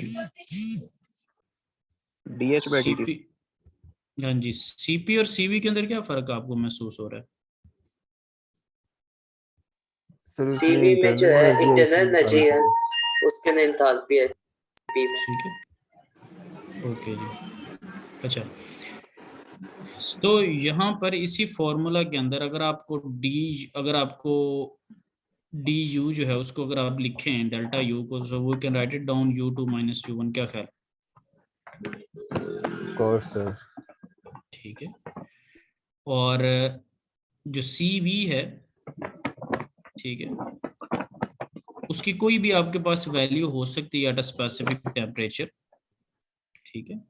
DH by D CP, हाँ जी, सीपी और सीवी के अंदर क्या फर्क आपको महसूस हो रहा है? सर उसमें सीवी में जो है इंटरनल इंटरनल एनर्जी है, उसके अंदर एंथैल्पी है पी में। ठीक है, ओके जी। अच्छा, तो यहाँ पर इसी फॉर्मूला के अंदर अगर आपको डी यू जो है उसको अगर आप लिखें डेल्टा यू को, so we can write it down U2 minus U1, क्या ख्याल? Course sir. ठीक है, और जो सी वी है, ठीक है, उसकी कोई भी आपके पास वैल्यू हो सकती है एट अ स्पेसिफिक टेम्परेचर, ठीक है।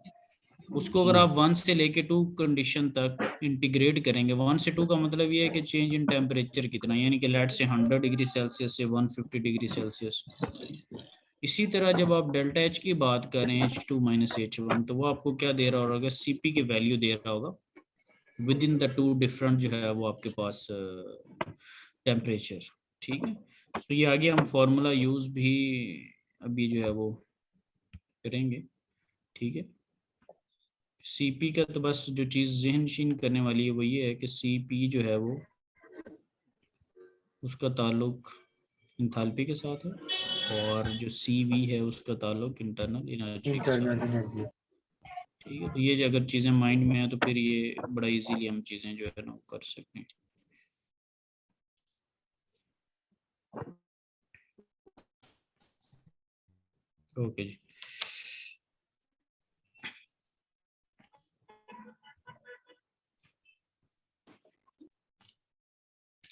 उसको अगर आप 1 से लेके 2 कंडीशन तक इंटीग्रेट करेंगे, 1 से 2 का मतलब ये है कि चेंज इन टेम्परेचर कितना, यानी कि लेट से 100 डिग्री सेल्सियस से 150 डिग्री सेल्सियस। इसी तरह जब आप डेल्टा एच की बात करें H2 माइनस H1, तो वो आपको क्या दे रहा होगा? सीपी की वैल्यू दे रहा होगा विद इन द 2 डिफरेंट जो है वो आपके पास टेम्परेचर, ठीक है। तो ये आगे हम फॉर्मूला यूज भी अभी जो है वो करेंगे, ठीक है। सीपी का तो बस जो चीज़ ज़हनशीन करने वाली है वो ये है कि सीपी जो है वो उसका ताल्लुक इंथाल्पी के साथ है, और जो सीवी है उसका ताल्लुक इंटरनल एनर्जी के साथ है, ठीक है। तो ये जो अगर चीज़ें माइंड में है तो फिर ये बड़ा इजीली हम चीज़ें जो है ना कर सकते हैं। ओके जी।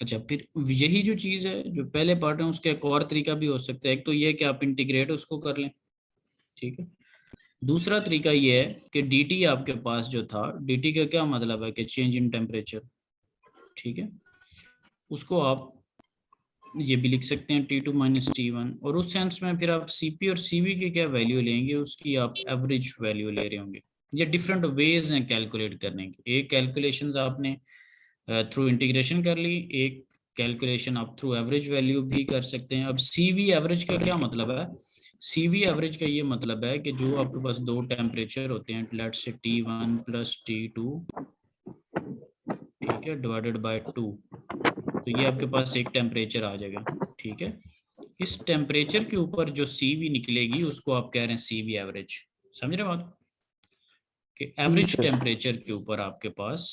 अच्छा, फिर यही जो चीज़ है जो पहले पार्ट है उसका एक और तरीका भी हो सकता है। एक तो ये है कि आप इंटीग्रेट उसको कर लें, ठीक है। दूसरा तरीका ये है कि dt आपके पास जो था, dt का क्या मतलब है कि चेंज इन टेम्परेचर, ठीक है। उसको आप ये भी लिख सकते हैं T2 माइनस T1, और उस सेंस में फिर आप CP और CV की क्या वैल्यू लेंगे, उसकी आप एवरेज वैल्यू ले रहे होंगे। ये डिफरेंट वेज हैं कैलकुलेट करने के। एक कैलकुलेशंस आपने थ्रू इंटीग्रेशन कर ली, एक कैलकुलेशन आप थ्रू एवरेज वैल्यू भी कर सकते हैं। अब CV एवरेज का क्या मतलब है? CV एवरेज का ये मतलब है कि जो आपके पास 2 टेम्परेचर होते हैं, let's say T1 plus T2, ठीक है, डिवाइडेड बाय 2, तो ये आपके पास एक टेम्परेचर आ जाएगा, ठीक है। इस टेम्परेचर के ऊपर जो CV निकलेगी उसको आप कह रहे हैं CV एवरेज। समझ रहे बात कि एवरेज टेम्परेचर के ऊपर आपके पास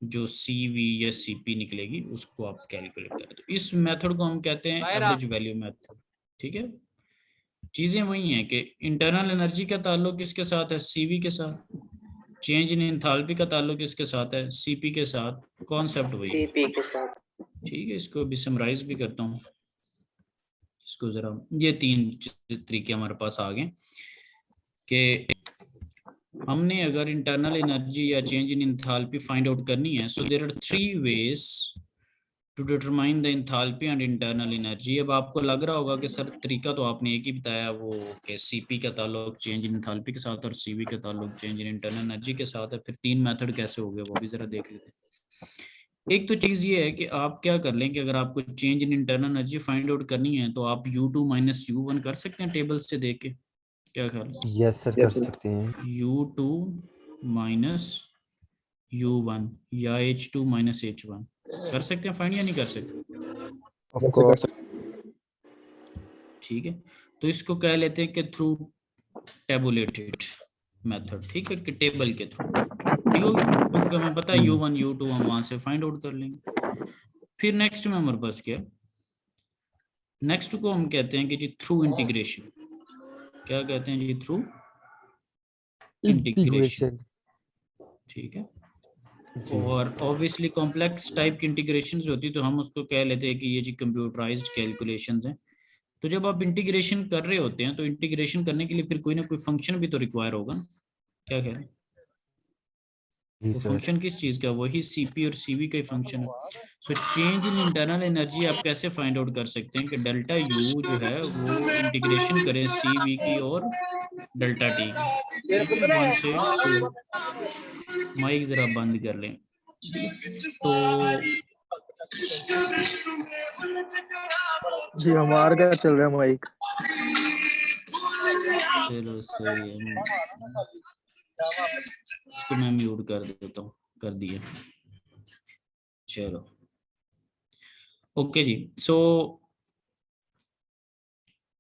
जो CV या CP निकलेगी उसको आप कैलकुलेट करें। तो इस मेथड को हम कहते हैं एवरेज वैल्यू मेथड, ठीक है। चीजें वही हैं कि इंटरनल एनर्जी का ताल्लुक किसके साथ है? CV के साथ। चेंज इन एंथैल्पी का ताल्लुक किसके साथ है? CP के साथ। कॉन्सेप्ट वही है, सीपी के साथ। ठीक है। इसको भी समराइज भी करता हूँ, इसको जरा, ये 3 तरीके हमारे पास आ गए कि हमने अगर इंटरनल एनर्जी या change in enthalpy find out करनी है, so there are 3 ways to determine the enthalpy and internal energy. अब आपको लग रहा होगा कि सर तरीका तो आपने एक ही बताया, वो कि सीपी का ताल्लुक चेंज इन एंथैल्पी के साथ और सीवी का ताल्लुक चेंज इन इंटरनल एनर्जी के साथ है, फिर 3 मेथड कैसे हो गए वो भी जरा देख लेते हैं। एक तो चीज़ ये है कि आप क्या कर लें कि अगर आपको change in internal energy find out करनी है तो आप U2 माइनस U1 कर सकते हैं टेबल से देख के, क्या ख्याल? यस सर, कर सकते हैं। U2 माइनस U1 या H2 माइनस H1 कर सकते हैं फाइंड या नहीं कर सकते? Of course. ठीक है, तो इसको कह लेते हैं कि थ्रू टेबुलेटेड मेथड, ठीक है, कि टेबल के थ्रू, ठीक हो गया। क्योंकि हमें पता है U1 U2 हम वहां से फाइंड आउट कर लेंगे। फिर नेक्स्ट में हमारे पास क्या, नेक्स्ट को हम कहते हैं कि जी थ्रू इंटीग्रेशन। क्या कहते हैं जी? थ्रू इंटीग्रेशन, ठीक है। और ऑब्वियसली कॉम्प्लेक्स टाइप की इंटीग्रेशंस होती तो हम उसको कह लेते हैं कि ये जी कंप्यूटराइज्ड कैलकुलेशंस हैं। तो जब आप इंटीग्रेशन कर रहे होते हैं तो इंटीग्रेशन करने के लिए फिर कोई ना कोई फंक्शन भी तो रिक्वायर होगा, क्या कह रहे हैं? वो फंक्शन किस चीज का? वही सीपी और सीवी का ही फंक्शन है। So change in internal energy आप कैसे फाइंड आउट कर सकते हैं कि डेल्टा यू जो है वो इंटीग्रेशन करें सीवी की और डेल्टा टी की, ठीक है, 1 से 2। माइक जरा बंद कर लें। तो जी हमारे का चल रहा है माइक। चलो सही है, इसको मैं म्यूट कर देता हूँ, कर दिया। चलो ओके जी। सो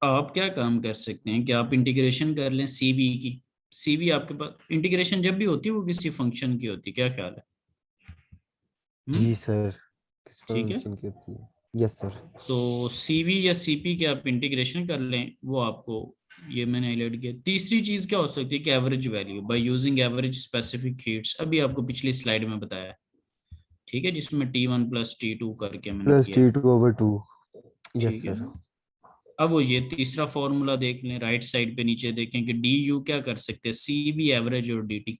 आप क्या काम कर सकते हैं कि आप इंटीग्रेशन कर लें सीवी की। सीवी आपके पास इंटीग्रेशन जब भी होती है वो किसी फंक्शन की होती है, क्या ख्याल है? जी सर, किस ठीक है, फंक्शन की होती है? Yes sir. तो सीवी या सीपी के आप इंटीग्रेशन कर लें, वो आपको, ये मैंने हाईलाइट किया। तीसरी चीज क्या हो सकती है कि average value by using average specific heats, अभी आपको पिछली स्लाइड में बताया, ठीक है, जिसमें T1 प्लस T2 करके मैंने प्लस किया। T2/2। यस ठीक है, सर। अब वो ये तीसरा फॉर्मूला देख लें, राइट साइड पे नीचे देखें कि डी यू क्या कर सकते हैं, सी बी एवरेज और डी टी।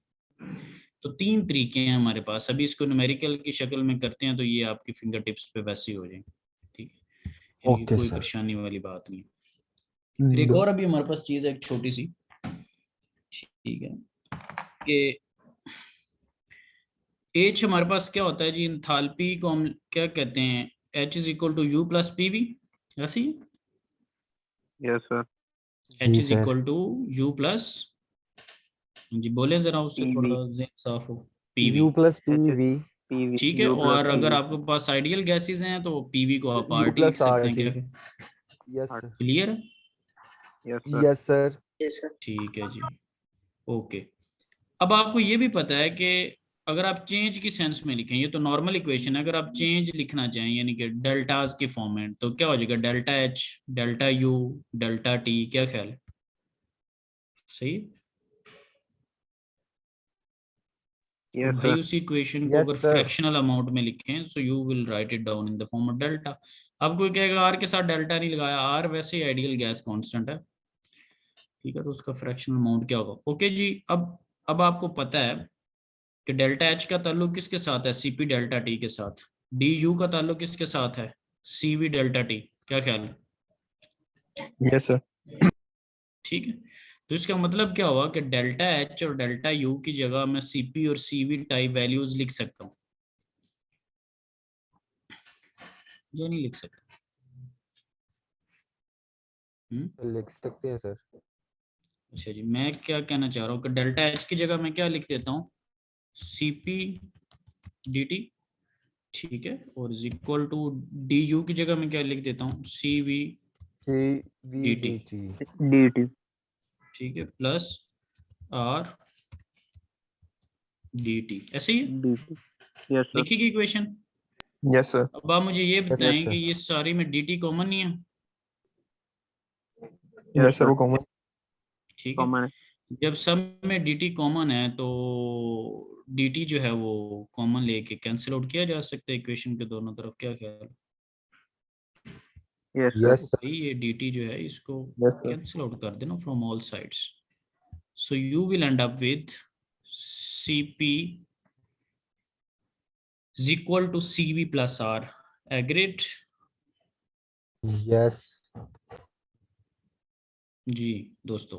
तो तीन तरीके हैं हमारे पास, अभी इसको न्यूमेरिकल की शक्ल में करते हैं तो ये आपकी फिंगर टिप्स पे वैसे ही हो जाएंगे। ठीक है, यानी कि ओके कोई सर। परेशानी वाली बात नहीं। फिर एक और अभी हमारे पास चीज है एक छोटी सी, ठीक है, कि एच हमारे पास क्या होता है जी, इंथाल्पी को हम क्या कहते हैं, H is equal to U plus P V, ऐसे ही यस सर। एच जी is sir. Equal to U plus, जी बोले जरा उससे थोड़ा पीवी। ज़हन साफ हो, PV. U plus PV। PV ठीक है, यू प्लस और अगर पीवी। आपके पास आइडियल गैसेस हैं तो पीवी को आप U आरटी लिख प्लस सकते हैं, RT। क्या यस सर। क्लियर है? Yes sir. Yes sir. Yes sir. ठीक है जी, ओके। अब आपको ये भी पता है कि अगर आप चेंज की सेंस में लिखें, ये तो नॉर्मल इक्वेशन है, अगर आप चेंज लिखना चाहें यानी कि डेल्टाज के फॉर्म में, तो क्या हो जाएगा, delta H, delta U, delta T, क्या ख्याल है? सही है? तो यस भाई सर। उसी इक्वेशन को यस अगर सर। फ्रैक्शनल अमाउंट में लिखें, सो you will write it down in the form of delta. अब कोई कहेगा आर के साथ डेल्टा नहीं लगाया, आर वैसे ही आइडियल गैस कांस्टेंट है, ठीक है, तो उसका फ्रैक्शनल अमाउंट क्या होगा? ओके जी। अब आपको पता है कि डेल्टा एच का ताल्लुक किसके साथ है, सीपी डेल्टा टी के साथ। डी यू का ताल्लुक किसके साथ है, सीवी डेल्टा टी, क्या ख्याल है? Yes sir. ठीक है, तो इसका मतलब क्या हुआ कि डेल्टा एच और डेल्टा यू की जगह मैं सीपी और सीवी टाइप वैल्यूज लिख सकता हूँ, या नहीं लिख सकता? लिख सकते हैं सर। अच्छा जी, मैं क्या कहना चाह रहा हूँ कि डेल्टा एच की जगह मैं क्या लिख देता हूँ, सीपी डी टी, ठीक है, और is equal to D U की जगह मैं क्या लिख देता हूँ, C V D T, CVDT। dt। ठीक है, प्लस आर डी टी, ऐसे ही है, dt। Yes sir. लिखी गई इक्वेशन। Yes sir. अब आप मुझे ये यस बताएं सर। कि ये सारी में डी टी कॉमन नहीं है, यस सर, वो कॉमन। ठीक है, कॉमन है। जब सब में डी टी कॉमन है तो डी टी जो है वो कॉमन लेके कैंसिल आउट किया जा सकता है इक्वेशन के दोनों तरफ, क्या ख्याल है? Yes sir. Yes sir. भाई ये dt जो है इसको यस सर। कैंसिल आउट कर देना from all sides, so you will end up with cp is equal to cv plus r, agreed? Yes जी दोस्तों,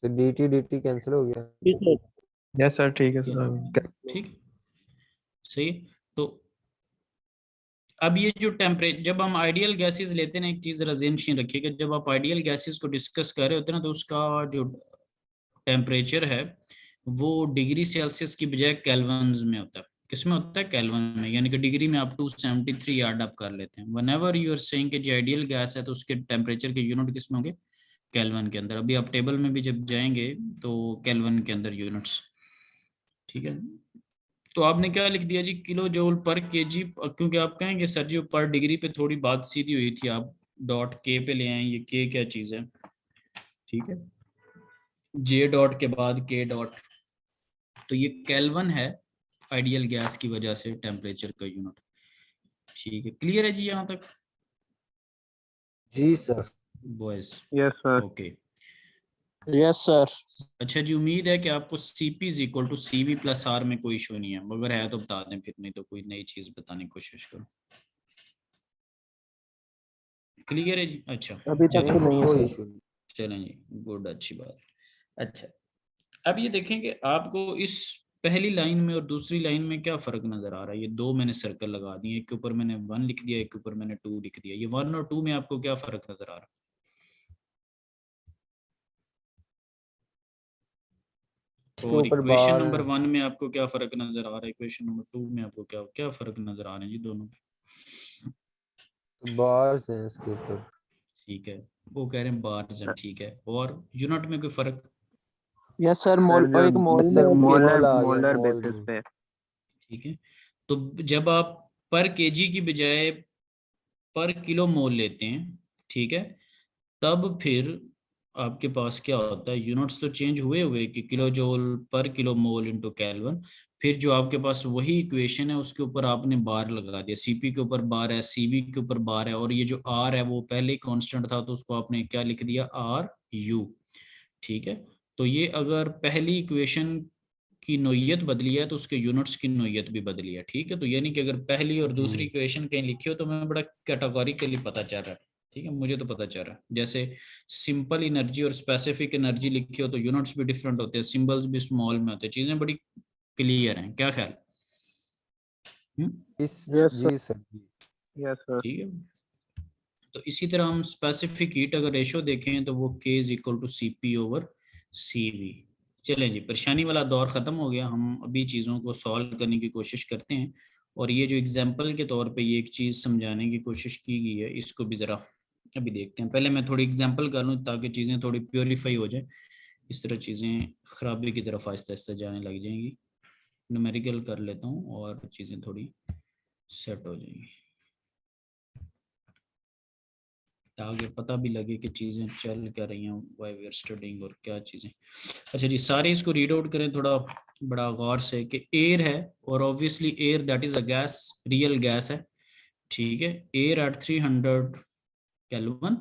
सर। DT कैंसिल हो गया। जी सर। यस सर, ठीक है क्या? सर। ठीक, सही है। तो अब ये जो टेम्परेचर, जब हम आइडियल गैसेस लेते हैं ना, एक चीज जरा ज़हन रखिएगा, जब आप आइडियल गैसेस को डिस्कस कर रहे होते हैं ना, तो उसका जो टेम्परेचर है वो डिग्री सेल्सियस की बजाय केल्विन्स में होता है। किसमें होता है? केल्विन में, यानी कि डिग्री में आप 273 यार्ड अप कर लेते हैं। व्हेनेवर यू आर सेइंग कि जो आइडियल गैस है तो उसके टेम्परेचर के यूनिट किस में होंगे, केल्विन के अंदर। अभी आप टेबल में भी जब जाएंगे तो केल्विन के अंदर यूनिट्स, ठीक है। तो आपने क्या लिख दिया जी, किलो जूल पर केजी, क्योंकि आप कहेंगे सर जी पर डिग्री पे थोड़ी बात सीधी हुई थी, आप डॉट के पे ले आए, ये के क्या चीज है, ठीक है, जे डॉट के बाद के डॉट, तो ये केल्विन है आइडियल गैस की वजह से टेम्परेचर का यूनिट, ठीक है। क्लियर है जी यहाँ तक जी sir. Boys? Yes sir. Okay, yes sir. अच्छा जी, उम्मीद है कि आपको CP is equal to CV plus R में कोई इशू नहीं है, अगर है तो बता दें, फिर नहीं तो कोई नई चीज बताने की कोशिश करो। क्लियर है जी? अच्छा अभी तक चलें, तो नहीं है कोई सर। इशू नहीं। चलें जी, गुड, अच्छी बात। अच्छा, अब ये देखें कि आपको इस पहली लाइन में और दूसरी लाइन में क्या फर्क नजर आ रहा है? ये दो मैंने सर्कल लगा दिए, एक के ऊपर मैंने 1 लिख दिया, एक के ऊपर मैंने 2 लिख दिया। ये 1 और 2 में आपको क्या फर्क नजर आ रहा है? और इक्वेशन नंबर 1 में आपको क्या फर्क नजर आ रहा है? इक्वेशन नंबर 2 में आपको क्या क्या फर्क नजर आ रहे हैं जी दोनों पे? बार्स हैं इसके ऊपर। ठीक है, वो कह रहे हैं बार्स हैं, ठीक है। और यूनिट में कोई फर्क? यस सर, सर मोल जो एक मोल में सर और मोलर आ गया, मोलर मोल बेसिस में। पे। ठीक है, तो जब आप पर केजी की बजाय पर किलो मोल लेते हैं, ठीक है, तब फिर आपके पास क्या होता है? यूनिट्स तो चेंज हुए हुए कि किलो जूल पर किलो मोल इनटू केल्विन। फिर जो आपके पास वही इक्वेशन है उसके ऊपर आपने बार लगा दिया, सीपी के ऊपर बार है, सीवी के ऊपर बार है, और ये जो आर है वो पहले कांस्टेंट था तो उसको आपने क्या लिख दिया? R U. ठीक है, तो ये अगर पहली इक्वेशन की नोयत बदली है तो उसके यूनिट्स की नोयत भी बदली है। ठीक है, तो यानी कि अगर पहली और दूसरी जी इक्वेशन कहीं लिखी हो तो मैं बड़ा कैटेगोरिकली पता चल रहा है। ठीक है, मुझे तो पता चल रहा है। जैसे सिंपल एनर्जी और स्पेसिफिक एनर्जी लिखी हो तो यूनिट्स भी डिफरेंट होते हैं, सिंबल्स भी स्मॉल में होते हैं, चीजें बड़ी क्लियर हैं। क्या ख्याल? इस यस सर। जी सर जी। Yes sir. ठीक है, तो इसी तरह हम स्पेसिफिक हीट अगर रेशो देखें तो वो K is equal to CP/CV। चलें जी, परेशानी वाला दौर ख़त्म हो गया, हम अभी चीज़ों को सॉल्व करने की कोशिश करते हैं। और ये जो एग्जांपल के तौर पे ये एक चीज़ समझाने की कोशिश की गई है, इसको भी ज़रा अभी देखते हैं। पहले मैं थोड़ी एग्जांपल कर लूँ ताकि चीज़ें थोड़ी प्योरीफाई हो जाए, इस तरह चीज़ें ख़राबी की तरफ आहिस्ता आहिस्ता जाने लग जाएंगी। न्यूमेरिकल कर लेता हूँ और चीज़ें थोड़ी सेट हो जाएंगी ताकि पता भी लगे कि चीज़ें चल क्या रही हैं, वाई वी आर स्टडिंग और क्या चीज़ें। अच्छा जी, सारे इसको रीड आउट करें थोड़ा बड़ा गौर से कि एयर है, और obviously air that is a gas, real gas है। ठीक है, एयर एट 300 केल्विन,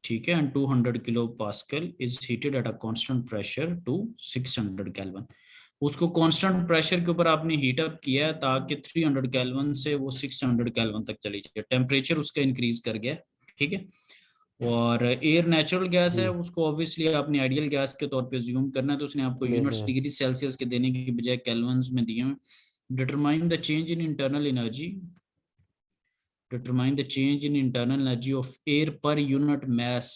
ठीक है, and 200 kilo pascal is heated at a constant pressure to 600 kelvin. उसको कांस्टेंट प्रेशर के ऊपर आपने हीट अप किया है ताकि 300 केल्विन से वो 600 केल्विन तक चली जाए, टेम्परेचर उसका इंक्रीज कर गया। ठीक है, और एयर नेचुरल गैस है, जी उसको ऑब्वियसली आपने आइडियल गैस के तौर पे ज्यूम करना है, तो उसने आपको लेना यूनिट्स है। डिग्री सेल्सियस के देने की बजाय केल्विन्स में दिए हैं। Determine the change in internal energy, determine the change in internal energy of air पर यूनिट मास।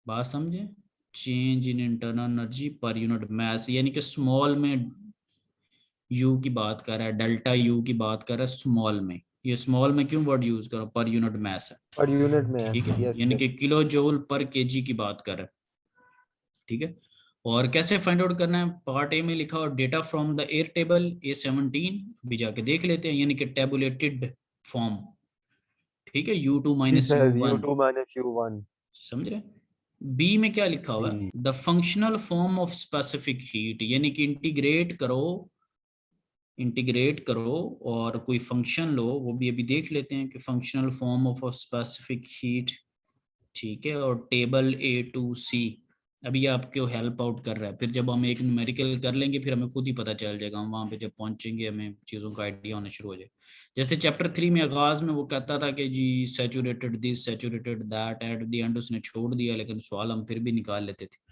बात समझे? चेंज इन इंटरनल एनर्जी पर यूनिट मास, यानी कि स्मॉल में यू की बात कर रहा है, डेल्टा यू की बात कर रहा है स्मॉल में। ये स्मॉल में क्यों वर्ड यूज करो? पर यूनिट मास है। पर यूनिट में ठीक है, यस यानी सर। कि किलो जूल पर केजी की बात कर रहा है। ठीक है, और कैसे फाइंड आउट करना है? पार्ट ए में लिखा और data from the air table A17 भी जाके देख लेते हैं, यानी कि टेबुलेटेड फॉर्म। ठीक है, U2 जी minus sir U1, U2 minus U1। समझ रहे? बी में क्या लिखा हुआ है? जी the functional form of specific heat, यानी कि इंटीग्रेट करो, इंटीग्रेट करो और कोई फंक्शन लो, वो भी अभी देख लेते हैं कि functional form of specific heat. ठीक है, और टेबल A2C अभी ये आपको हेल्प आउट कर रहा है। फिर जब हम एक न्यूमेरिकल कर लेंगे फिर हमें खुद ही पता चल जाएगा, हम वहाँ पे जब पहुंचेंगे हमें चीज़ों का आइडिया होना शुरू हो जाए। जैसे चैप्टर 3 में आगाज में वो कहता था कि जी saturated this saturated that, at the end उसने छोड़ दिया, लेकिन सवाल हम फिर भी निकाल लेते थे।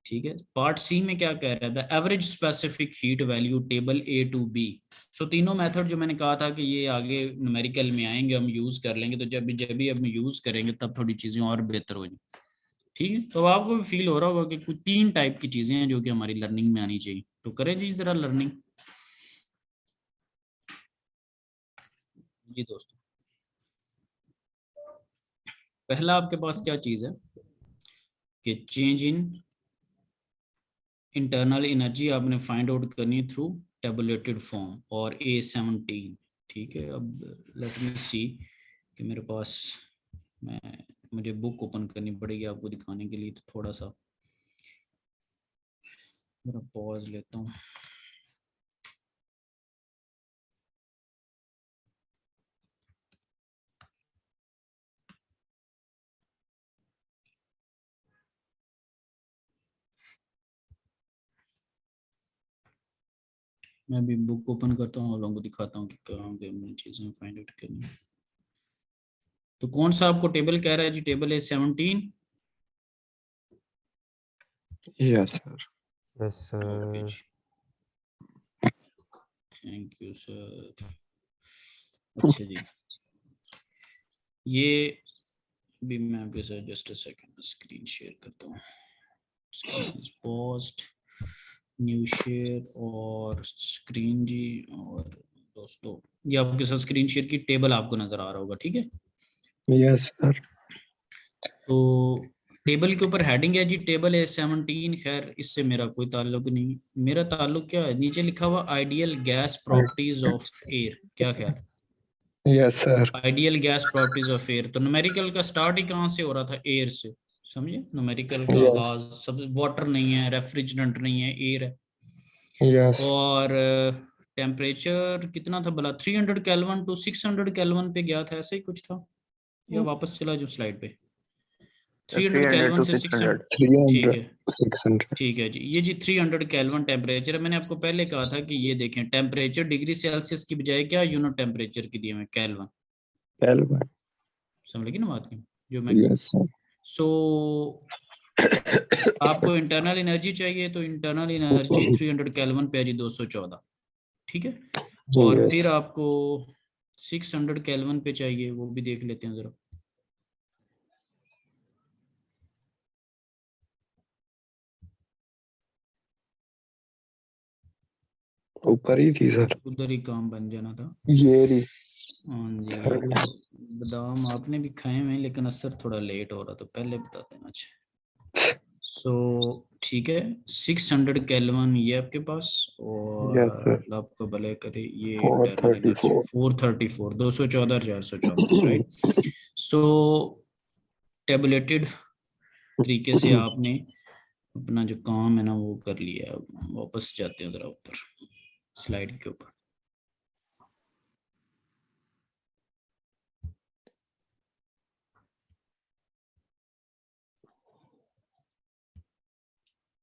ठीक है, पार्ट सी में क्या कह रहा है? The average specific heat value table A2B। सो तीनों मेथड जो मैंने कहा था कि ये आगे न्यूमेरिकल में आएंगे, हम यूज कर लेंगे, तो जब भी हम यूज करेंगे तब थोड़ी चीजें और बेहतर हो जाए। ठीक है, तो आपको भी फील हो रहा होगा कि कुछ 3 टाइप की चीजें हैं जो कि हमारी लर्निंग में आनी चाहिए। तो करें जी जरा लर्निंग। जी दोस्तों, पहला आपके पास क्या चीज है कि चेंज इन इंटरनल एनर्जी आपने फाइंड आउट करनी थ्रू टेबुलेटेड फॉर्म और A17। ठीक है, अब लेट मी सी कि मेरे पास, मुझे बुक ओपन करनी पड़ेगी आपको दिखाने के लिए, तो थोड़ा सा मेरा पॉज लेता हूँ। मैं भी बुक ओपन करता हूँ और लोगों को दिखाता हूँ कि कहाँ पे हमने चीज़ें फाइंड आउट करनी। तो कौन सा आपको टेबल कह रहा है जी? Table A17। Yes sir. Yes okay sir. जी, थैंक यू सर। अच्छा जी, ये भी मैं आपके साथ just a second screen share करता हूँ। पोस्ट न्यू शेयर और स्क्रीन जी। और दोस्तों ये आपके साथ स्क्रीन शेयर की टेबल आपको नजर आ रहा होगा, ठीक है। Yes sir. तो टेबल के ऊपर हेडिंग है जी टेबल A17। खैर इससे मेरा कोई ताल्लुक नहीं, मेरा ताल्लुक क्या है, नीचे लिखा हुआ ideal gas properties of air. क्या ख्याल? Yes sir. Ideal gas properties of air, तो न्यूमेरिकल का स्टार्ट ही कहाँ से हो रहा था? एयर से। समझे, न्यूमेरिकल का Yes. आगाज सब वाटर नहीं है, रेफ्रिजरेंट नहीं है, एयर है। यस। और टेम्परेचर कितना था भला? 300 केल्विन टू 600 केल्विन पे गया था, ऐसा ही कुछ था, या वापस चला जो स्लाइड पे? 300 केल्विन से 600। ठीक 300 है 600। ठीक है जी, ये जी 300 केल्विन टेम्परेचर है। मैंने आपको पहले कहा था कि ये देखें टेम्परेचर डिग्री सेल्सियस की बजाय क्या यूनिट टेम्परेचर की दिए हुए केल्विन। केल्विन। समझ लगी ना बात की जो मैं? Yes sir. सो आपको इंटरनल एनर्जी चाहिए, तो इंटरनल एनर्जी 300 केल्विन पे है जी 214, ठीक है। और Yes. फिर आपको 600 केल्विन पे चाहिए, वो भी देख लेते हैं जरा। ऊपर ही थी सर। उधर ही काम बन जाना था। ये रही। हाँ जी, ये तो बादाम आपने भी खाए हुए हैं, लेकिन असर थोड़ा लेट हो रहा, तो पहले बता देना। अच्छा सो ठीक है, 600 केल्विन ये आपके पास, और Yes, sir. अल्लाह आपको भले करे ये 434. 434 214 434, राइट। सो टेबुलेटेड तरीके से आपने अपना जो काम है ना वो कर लिया। अब वापस जाते हैं जरा ऊपर स्लाइड के ऊपर।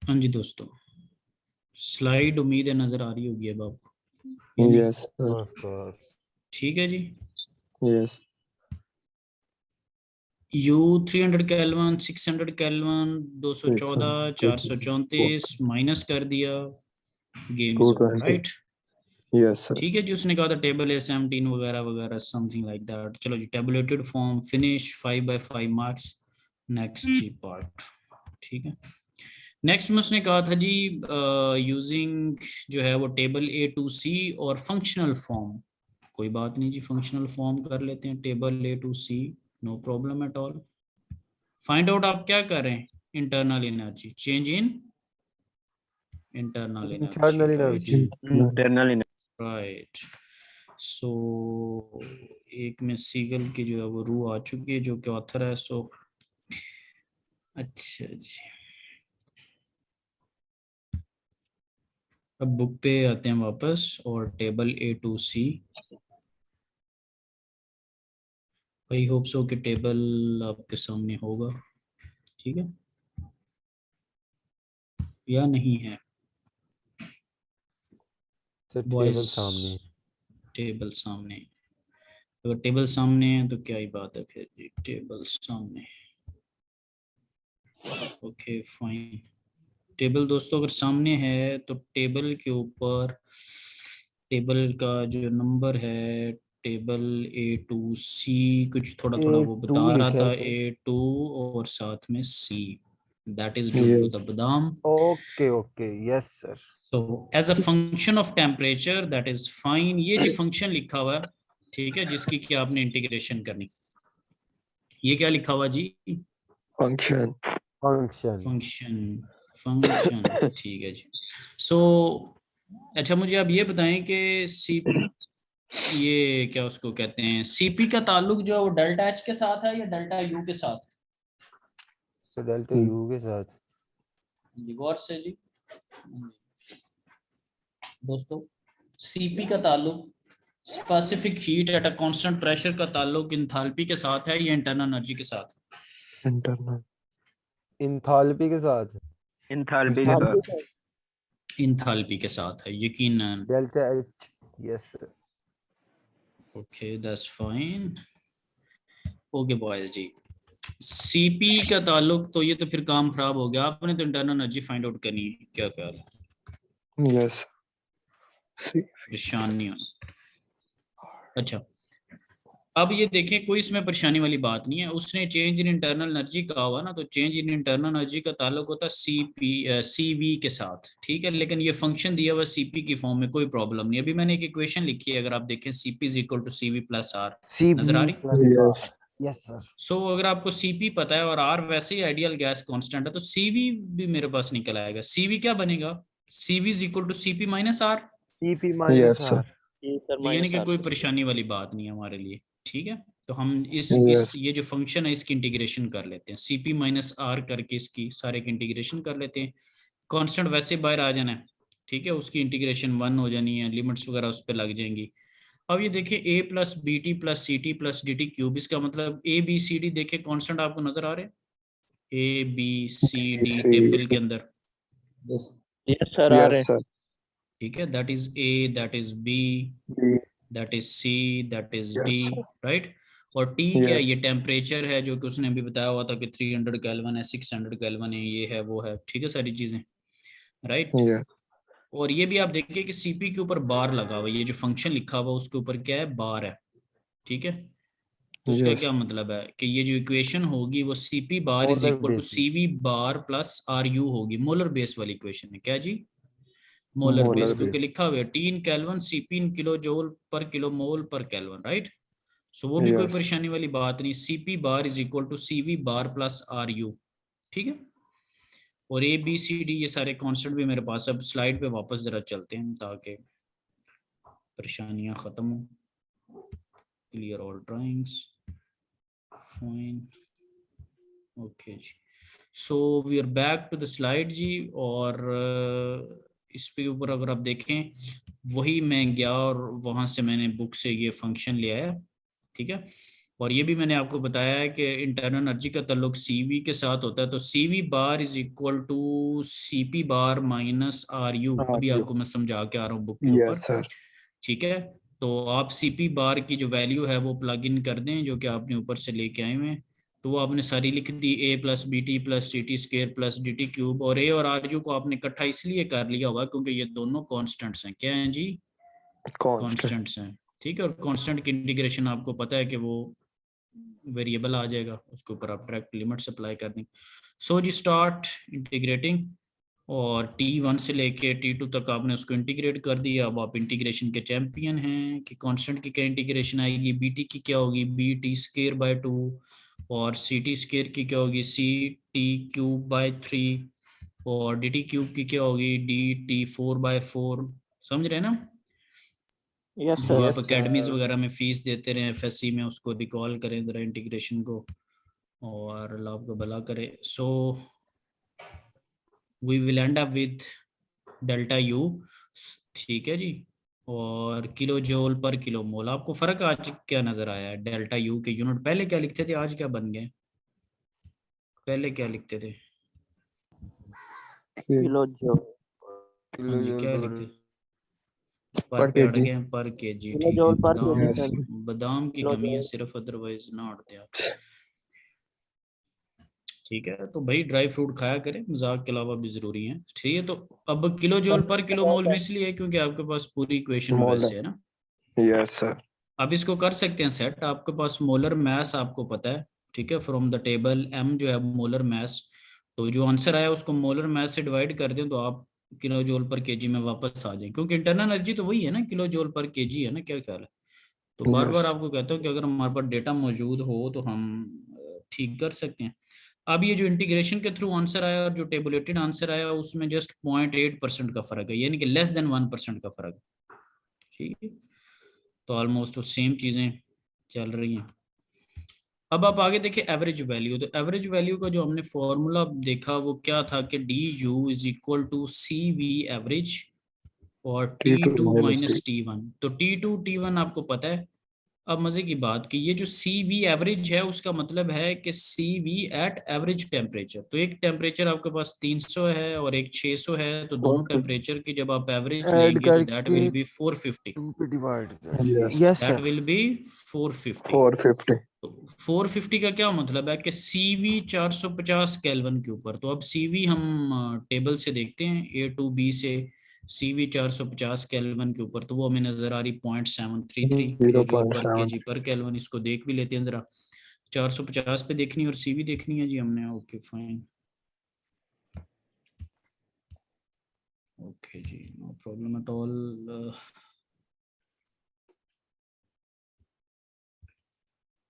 हाँ जी दोस्तों, स्लाइड उम्मीद है नजर आ रही होगी अब आपको, या नहीं? Yes, sir. Of course. ठीक है जी। Yes. U 300 kelvin, 600 kelvin, 214 434 minus कर दिया, game is over, 220. Right. Yes, sir. ठीक है जी, उसने कहा था टेबल A17 वगैरह वगैरह, समथिंग लाइक दैट। चलो जी, tabulated form finish, 5/5 marks. Next जी पार्ट, ठीक है। नेक्स्ट में उसने कहा था जी यूजिंग जो है वो टेबल A2C और फंक्शनल फॉर्म। कोई बात नहीं जी, फंक्शनल फॉर्म कर लेते हैं table A2C, no problem at all. Find out आप क्या कर रहे हैं? Internal energy, change in internal Internal energy, energy. Internal right. So एक में सीगल की जो है वो रू आ चुकी है जो कि ऑथर है। सो अच्छा जी, अब बुक पे आते हैं वापस, और टेबल A2C। आई होप सो कि टेबल आपके सामने होगा, ठीक है, या नहीं है? So table बॉयज सामने है. टेबल सामने, अगर टेबल सामने है तो क्या ही बात है फिर जी, टेबल सामने। ओके फाइन, टेबल दोस्तों अगर सामने है तो टेबल के ऊपर टेबल का जो नंबर है, टेबल A2C कुछ थोड़ा थोड़ा वो A2 बता रहा लिखा था, है सर. A2 और साथ में C, that is due to Yes. the badam. Okay, okay. Yes, sir. So as a function of temperature that is fine। ये जी फंक्शन लिखा हुआ है, ठीक है, जिसकी कि आपने इंटीग्रेशन करनी। ये क्या लिखा हुआ जी? Function. Function. फंक्शन, फंक्शन, ठीक है जी। सो अच्छा, मुझे आप ये बताएं कि सी, ये क्या उसको कहते हैं, सीपी का ताल्लुक जो है वो डेल्टा एच के साथ है या डेल्टा यू के साथ? So delta U के साथ. जी गौर से जी दोस्तों, सीपी का ताल्लुक specific heat at a constant pressure का ताल्लुक इंथैल्पी के साथ है या इंटरनल एनर्जी के साथ? Internal. Enthalpy के साथ. इंथैल्पी के साथ। इंथैल्पी के साथ है यकीनन। Delta H. Yes, sir. Okay that's fine. Okay boys जी, सीपी का ताल्लुक, तो ये तो फिर काम खराब हो गया, आपने तो इंटरनल एनर्जी फाइंड आउट करनी है, क्या ख्याल है? Yes. परेशान नहीं होना। अच्छा, अब ये देखें, कोई इसमें परेशानी वाली बात नहीं है। उसने चेंज इन इंटरनल एनर्जी कहा हुआ ना, तो चेंज इन इंटरनल एनर्जी का ताल्लुक होता है CV के साथ, ठीक है। लेकिन ये फंक्शन दिया हुआ CP की फॉर्म में, कोई प्रॉब्लम नहीं। अभी मैंने एक इक्वेशन लिखी है, अगर आप देखें CP is equal to CV plus R, नजर आ रही? Yes sir. सो अगर आपको CP पता है और R वैसे ही आइडियल गैस कांस्टेंट है, तो CV भी मेरे पास निकल आएगा। CV क्या बनेगा? CV is equal to CP minus R। CP minus sir. R। ये सर तो यानी कि माइनस कोई आर। परेशानी वाली बात नहीं है हमारे लिए, ठीक है। तो हम इस Yes. ये जो फंक्शन है इसकी इंटीग्रेशन कर लेते हैं, CP माइनस R करके इसकी सारे की इंटीग्रेशन कर लेते हैं। कांस्टेंट वैसे बाहर आ जाना है, ठीक है, उसकी इंटीग्रेशन 1 हो जानी है, लिमिट्स वगैरह उस पर लग जाएंगी। अब ये देखिए A plus BT plus CT plus DT cube, इसका मतलब ABCD देखिए कांस्टेंट आपको नजर आ रहे हैं, ABCD टेबल के अंदर, Yes. यस सर आ रहे Yes, sir. ठीक है। That is A, that is B, B. That is C, that is Yes, D, right. और T Yes. क्या है? ये टेम्परेचर है, जो कि उसने अभी बताया हुआ था कि 300 केल्विन है, 600 केल्विन है, ये है वो है, ठीक है, सारी चीजें, राइट। Yes. और ये भी आप देखिए कि CP के ऊपर बार लगा हुआ है, ये जो फंक्शन लिखा हुआ उसके ऊपर क्या है? बार है, ठीक है। तो उसका Yes. क्या मतलब है कि ये जो इक्वेशन होगी वो CP bar is molar equal to basis. CV bar plus RU होगी। मोलर बेस वाली इक्वेशन है क्या जी? मोलर Molar बेस, क्योंकि base. लिखा हुआ है T in kelvin, CP in kilo joule per kilo mole per kelvin, right. सो वो भी कोई Yes. परेशानी वाली बात नहीं। CP bar is equal to CV bar plus RU, ठीक है। और ABCD ये सारे कांस्टेंट भी मेरे पास। अब स्लाइड पे वापस जरा चलते हैं ताकि परेशानियां खत्म हो। Clear all drawings, fine, okay जी। So we are back to the slide जी। और इस पे ऊपर अगर आप देखें, वही मैं गया और वहां से मैंने बुक से ये फंक्शन ले आया, ठीक है। और ये भी मैंने आपको बताया है कि इंटरनल एनर्जी का ताल्लुक CV के साथ होता है, तो CV bar is equal to CP bar minus RU। अभी RU. आपको मैं समझा के आ रहा हूँ बुक के Yes, ऊपर, sir. ठीक है। तो आप CP बार की जो वैल्यू है वो प्लग इन कर दें, जो कि आपने ऊपर से लेके आए हुए हैं। तो वो आपने सारी लिख दी, A plus BT plus CT square plus DT cube. और A और RU को आपने इकट्ठा इसलिए कर लिया होगा क्योंकि ये दोनों कॉन्स्टेंट्स हैं। क्या हैं जी? Constant. कॉन्स्टेंट्स हैं, ठीक है। और कॉन्स्टेंट की इंटीग्रेशन आपको पता है कि वो वेरिएबल आ जाएगा, उसके ऊपर आप डायरेक्ट लिमिट्स अप्लाई कर दें। सो जी स्टार्ट इंटीग्रेटिंग, और T1 से लेके T2 तक आपने उसको इंटीग्रेट कर दिया। अब आप इंटीग्रेशन के चैंपियन हैं कि कांस्टेंट की क्या इंटीग्रेशन आएगी, BT की क्या होगी, BT स्क्वायर बाय 2, और CT स्क्वायर की क्या होगी, CT क्यूब बाय 3, और DT क्यूब की क्या होगी, DT 4 बाय 4। समझ रहे हैं ना? यस जो सर। आप अकेडमीज वगैरह में फीस देते रहे FSC में, उसको रिकॉल करें जरा इंटीग्रेशन को, और अल्लाह आपको भला करे। So we will end up with delta U, ठीक है जी। और kilo joule per kilo mole, आपको फर्क आज क्या नजर आया है? डेल्टा U के यूनिट पहले क्या लिखते थे, आज क्या बन गए? पहले क्या लिखते थे? किलो जो हाँ जी, क्या लिखते? पर Per पे अड़ kg. गए, पर केजी, किलो ठीक है। जूल पर बादाम, केजी सर। बादाम की किलो कमी है जूल। सिर्फ, अदरवाइज ना अड़ते आप, ठीक है। तो भाई ड्राई फ्रूट खाया करें, मजाक के अलावा भी जरूरी है, ठीक है। तो अब किलो जूल पर किलो मोल भी इसलिए है क्योंकि आपके पास पूरी इक्वेशन Molar. वैसे है ना। Yes, sir. अब इसको कर सकते हैं सेट, आपके पास मोलर मास आपको पता है, ठीक है, फ्रॉम द टेबल M जो है मोलर मास। तो जो आंसर आया उसको मोलर मास से डिवाइड कर दें तो आप किलो जूल पर केजी में वापस आ जाए, क्योंकि इंटरनल एनर्जी तो वही है ना, किलो जूल पर केजी है ना, क्या ख्याल है? तो बार बार Yes. आपको कहता हूँ कि अगर हमारे पास डेटा मौजूद हो तो हम ठीक कर सकते हैं। अब ये जो इंटीग्रेशन के थ्रू आंसर आया और जो टेबुलेटेड आंसर आया उसमें जस्ट 0.8% का फर्क है, यानी कि लेस देन 1% का फर्क है, ठीक है। तो ऑलमोस्ट तो सेम चीजें चल रही हैं। अब आप आगे देखिए एवरेज वैल्यू। तो एवरेज वैल्यू का जो हमने फॉर्मूला देखा वो क्या था कि DU is equal to CV average और T2 T2 minus minus T. T1। तो T2 T1 आपको पता है। अब मजे की बात कि ये जो CV एवरेज है उसका मतलब है कि CV एट एवरेज टेम्परेचर। तो एक टेम्परेचर आपके पास 300 है और एक 600 है, तो दोनों 450. टेम्परेचर की जब आप एवरेज ऐड लेंगे तो दैट करके विल बी 450। 2 पे डिवाइड कर Yes. Yes that sir. Will be 450। 450. तो 450 का क्या मतलब है कि CV 450 केल्विन के ऊपर। तो अब CV हम टेबल से देखते हैं A to B से। CV 450 केल्विन के ऊपर, तो वो हमें नजर आ रही 0.733 किलोजूल पर 0.7 केजी पर केल्विन। इसको देख भी लेते हैं जरा, 450 पे देखनी और CV देखनी है जी हमने। ओके फाइन, ओके जी, नो प्रॉब्लम एट ऑल।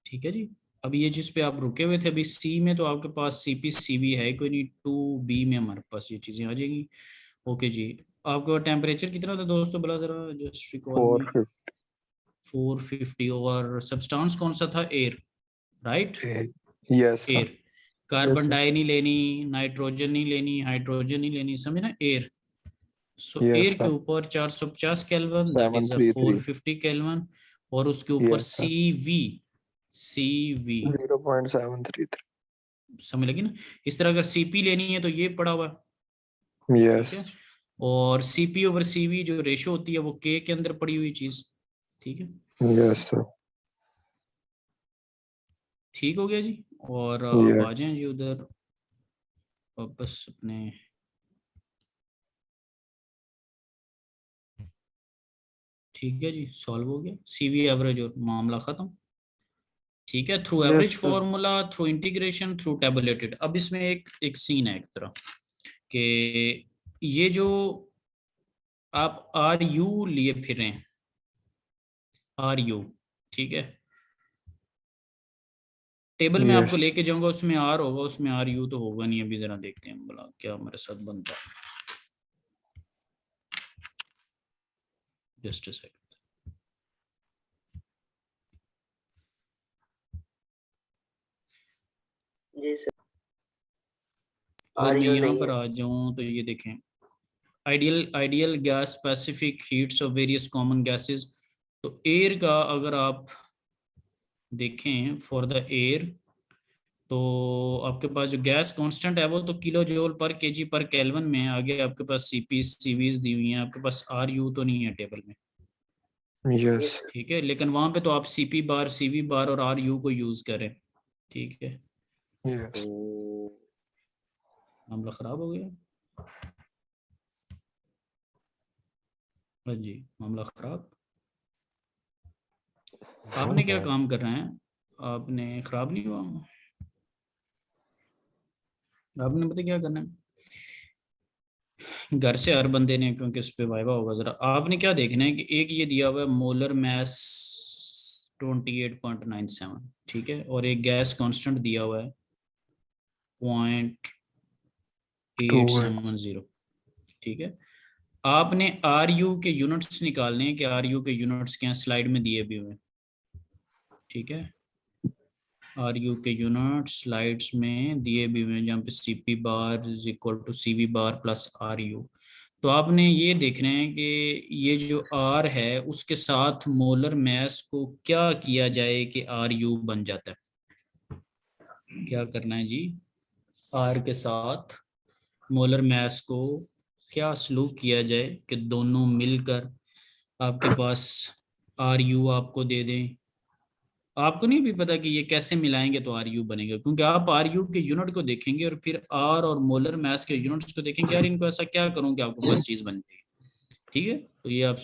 ठीक है जी। अब ये जिस पे आप रुके हुए थे अभी C में, तो आपके पास CP CV है कोई नहीं, 2B में हमारे पास ये चीजें आ जाएंगी। ओके जी, आपका टेम्परेचर कितना था दोस्तों, बोला जरा, जस्ट रिकॉल मी। 450 450। और सब्सटेंस कौन सा था, air, right, yes sir. Air. Carbon sir. डाई नहीं लेनी, नाइट्रोजन नहीं लेनी, हाइड्रोजन नहीं लेनी, समझे ना, एयर। सो Yes एयर के sir. ऊपर 450 केल्विन, दैट इज 733 450 केल्विन। और उसके ऊपर yes sir. CV 0.733 समझ लगी ना। इस तरह अगर CP लेनी है तो ये पड़ा हुआ है, yes ठीक है। और CP ओवर CV जो रेशो होती है वो K के अंदर पड़ी हुई चीज, ठीक है। yes sir. ठीक हो गया जी। और आप आ yes जाएं जी उधर वापस अपने, ठीक है जी, सॉल्व हो गया CV एवरेज और मामला खत्म। ठीक है, through Yes, average sir. Formula, through integration, through tabulated. अब इसमें एक सीन है एक तरह कि ये जो आप RU लिए फिर रहे हैं, RU, ठीक है, टेबल में आपको yes लेके जाऊंगा, उसमें R होगा, उसमें RU तो होगा नहीं। अभी जरा देखते हैं बोला क्या हमारे साथ बनता है, जस्ट अ सेकंड। जी सर, अगर मैं RU यहाँ नहीं पर है। आ जाऊं तो ये देखें, ideal gas, specific heats of various common gases. तो एयर का अगर आप देखें फॉर द एयर, तो आपके पास जो गैस कांस्टेंट है वो तो किलो जूल पर केजी पर केल्विन में है। आगे आपके पास CP CVs दी हुई हैं, आपके पास RU तो नहीं है टेबल में, जी yes सर। ठीक है। लेकिन वहां पे तो आप CP बार, CV बार और RU को यूज करें, ठीक है। yes मामला खराब हो गया, हाँ जी, मामला खराब। हाँ आपने क्या सर. काम कर रहे हैं, आपने खराब नहीं हुआ, आपने पता क्या करना है, घर से हर बंदे ने, क्योंकि इस पे वाइवा होगा, जरा आपने क्या देखना है कि एक ये दिया हुआ है मोलर मैस 28.97, ठीक है, और एक गैस कांस्टेंट दिया हुआ है 0.870, ठीक है। आपने RU के यूनिट्स निकालने हैं कि RU के यूनिट्स क्या स्लाइड में दिए भी हुए, ठीक है। RU के यूनिट स्लाइड्स में दिए भी हुए हैं, जहाँ पे CP bar is equal to CV bar plus RU। तो आपने ये देखना है कि ये जो R है उसके साथ मोलर मैस को क्या किया जाए कि RU बन जाता है। क्या करना है जी, R के साथ मोलर मैस को क्या सलूक किया जाए कि दोनों मिलकर आपके पास RU आपको दे दें। आपको नहीं भी पता कि ये कैसे मिलाएंगे तो RU बनेगा, क्योंकि आप RU के यूनिट को देखेंगे और फिर R और मोलर मैस के यूनिट्स को देखेंगे, यार इनको ऐसा क्या करूं कि आपको बस चीज बन जाएगी, ठीक है। तो ये आप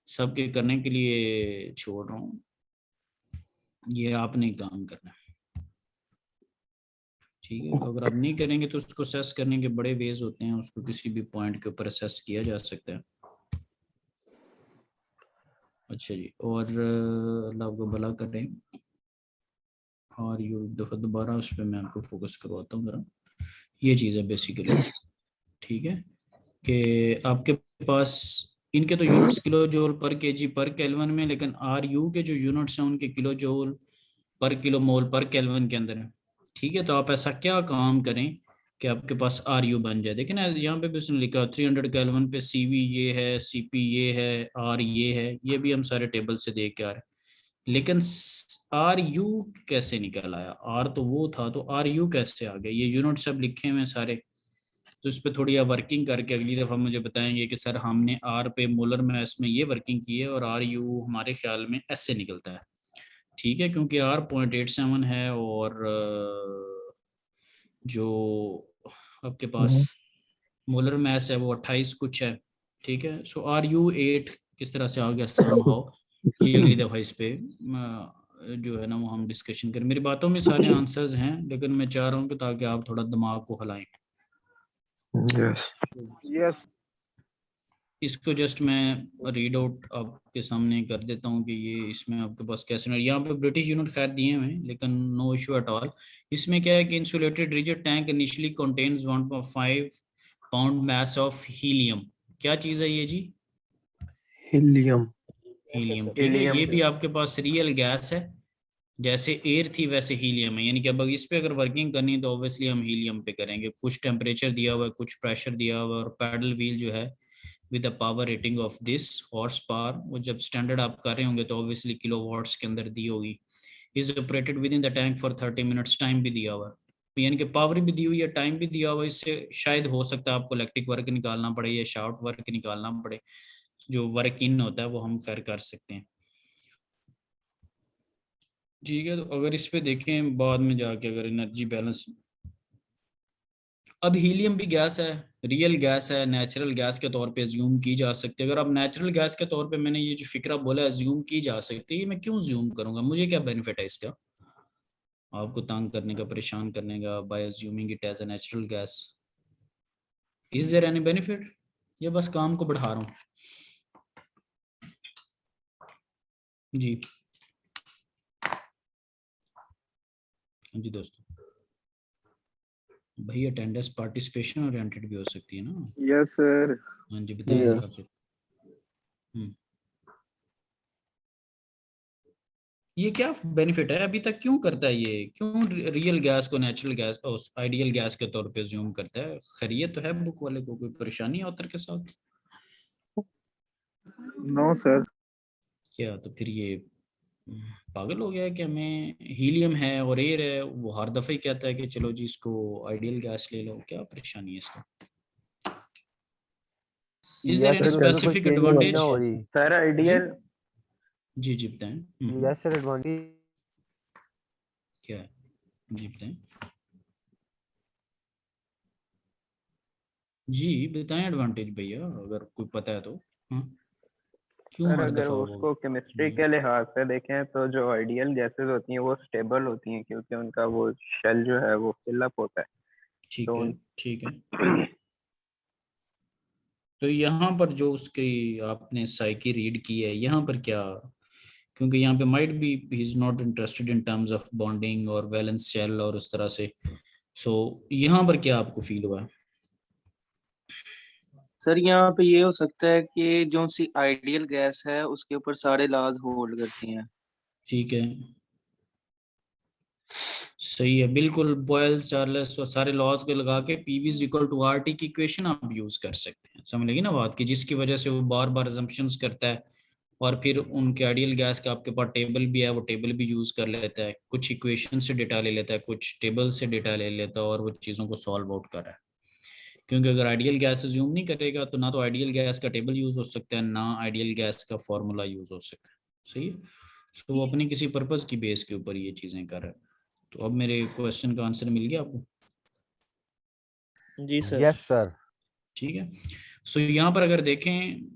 सबके करने के लिए छोड़ रहा हूँ, ये आपने काम करना है, ठीक है। अगर आप नहीं करेंगे तो उसको असेस करने के बड़े वेज होते हैं, उसको किसी भी पॉइंट के ऊपर असेस किया जा सकता है। अच्छा जी, और अल्लाह आपको भला कर रहे हैं। और ये दफ़ा दोबारा उस पर मैं आपको फोकस करवाता हूँ ज़रा। ये चीज़ है बेसिकली, ठीक है, कि आपके पास इनके तो units kilo joule per KG पर केल्विन में, लेकिन RU के जो यूनिट्स हैं उनके kilo joule per kilo mole per kelvin के अंदर है, ठीक है। तो आप ऐसा क्या काम करें कि आपके पास RU बन जाए। देखिए ना यहाँ पे भी उसने लिखा 300 केल्विन पे CV ये है, CP ये है, R ये है, ये भी हम सारे टेबल से देख के आ रहे हैं। लेकिन RU कैसे निकल आया, R तो वो था, तो RU कैसे आ गया, ये यूनिट सब लिखे हुए हैं सारे। तो इस पे थोड़ी आप वर्किंग करके अगली दफ़ा मुझे बताएंगे कि सर हमने R पे मोलर मैस में ये वर्किंग की है और RU हमारे ख्याल में ऐसे निकलता है, ठीक है। क्योंकि R 0.87 है और जो आपके पास मोलर मैस है वो 28 कुछ है, ठीक है। सो RU8 किस तरह से आ गया समहाउ, ये अगली दफा इस पे जो है ना वो हम डिस्कशन करें। मेरी बातों में सारे आंसर्स हैं, लेकिन मैं चाह रहा हूँ कि ताकि आप थोड़ा दिमाग को हिलाएं। यस यस इसको जस्ट मैं रीड आउट आपके सामने कर देता हूँ कि ये इसमें आपके पास कैसे, यहाँ पे ब्रिटिश यूनिट खैर दिए हुए हैं लेकिन नो इशू एट ऑल। इसमें क्या है कि insulated rigid tank initially contains 1.5 pound mass of helium. क्या चीज़ है ये जी? हीलियम। हीलियम, ठीक है। हीलियम ये भी आपके पास रियल गैस है, जैसे एयर थी वैसे हीलियम है। यानी कि अब इस पे अगर वर्किंग करनी है तो ऑब्वियसली हम हीलियम पे करेंगे। कुछ टेम्परेचर दिया हुआ है, कुछ प्रेशर दिया हुआ है, और पैडल व्हील जो है with the power rating of this horse power, वो जब स्टैंडर्ड आप कर रहे होंगे तो ऑब्वियसली किलोवाट्स के अंदर दी होगी। Is operated with in the tank for 30 minutes, time भी दिया हुआ है, यानी कि पावर भी दी हुई है, टाइम भी दिया हुआ है। इससे शायद हो सकता है आपको इलेक्ट्रिक वर्क निकालना पड़े या शॉर्ट वर्क निकालना पड़े, जो वर्क इन होता है वो हम फिर कर सकते हैं। ठीक है, तो अगर इस पे देखें बाद में जाके अगर एनर्जी बैलेंस, अब हीलियम भी गैस है, रियल गैस है, नेचुरल गैस के तौर पे अज्यूम की जा सकती है। अगर अब नेचुरल गैस के तौर पे मैंने ये जो फिक्रा बोला अज्यूम की जा सकती है, मैं क्यों अज्यूम करूंगा? मुझे क्या बेनिफिट है इसका आपको तंग करने का, परेशान करने का, by assuming it as a natural gas? Is there any benefit? ये बस काम को बढ़ा रहा हूँ जी। जी दोस्तों, भाई अटेंडेंस पार्टिसिपेशन ओरिएंटेड भी हो सकती है ना। Yes sir. हाँ जी, बताइए Yes. जरा फिर। ये क्या बेनिफिट है अभी तक, क्यों करता है ये? क्यों रियल गैस को नेचुरल गैस, आइडियल गैस के तौर पे ज्यूम करता है? खैरियत तो है बुक वाले को? कोई परेशानी है ऑथर के साथ? No sir. क्या तो फिर ये पागल हो गया है कि हमें हीलियम है और एयर है, वो हर दफा ही कहता है कि चलो जी इसको आइडियल गैस ले लो। क्या परेशानी है इसका? Is there yes any sir, उसमें कोई स्पेसिफिक चेंज नहीं एडवांटेज? ना हो रही। सर आइडियल जी जी बताएं। यस सर, एडवांटेज क्या है जी बताएं। जी बताएं एडवांटेज भैया, अगर कोई पता है तो। हाँ, क्यों सर हर अगर दफा वो? उसको केमिस्ट्री के लिहाज से देखें तो जो आइडियल गैसेस होती हैं वो स्टेबल होती हैं, क्योंकि उनका वो शेल जो है वो फिल अप होता है। ठीक तो है ठीक है। तो यहाँ पर जो उसकी आपने साइकी रीड की है, यहाँ पर क्या, क्योंकि यहाँ पे might be he is not interested in terms of bonding और वैलेंस शेल और उस तरह से, सो यहाँ पर क्या आपको फील हुआ? सर यहाँ पे ये हो सकता है कि जो सी आइडियल गैस है उसके ऊपर सारे लॉज होल्ड करती हैं। ठीक है, सही है, बिल्कुल। बॉयल चार्ल्स और सारे लॉज को लगा के PV is equal to RT की इक्वेशन आप यूज कर सकते हैं। समझ लगी ना बात की, जिसकी वजह से वो बार बार assumptions करता है, और फिर उनके आइडियल गैस का आपके पास टेबल भी है, वो टेबल भी यूज कर लेता है, कुछ इक्वेशन से डेटा ले लेता है, कुछ टेबल से डेटा ले लेता है, और वो चीज़ों को सॉल्व आउट कर रहा है। क्योंकि अगर आइडियल गैस ज्यूम नहीं करेगा तो ना तो आइडियल गैस का टेबल यूज हो सकता है, ना आइडियल गैस का फॉर्मूला यूज हो सकता है। सही है, तो वो अपनी किसी पर्पज की बेस के ऊपर ये चीज़ें कर रहा है। तो अब मेरे क्वेश्चन का आंसर मिल गया आपको? जी सर। Yes sir. ठीक है, सो यहाँ पर अगर देखें,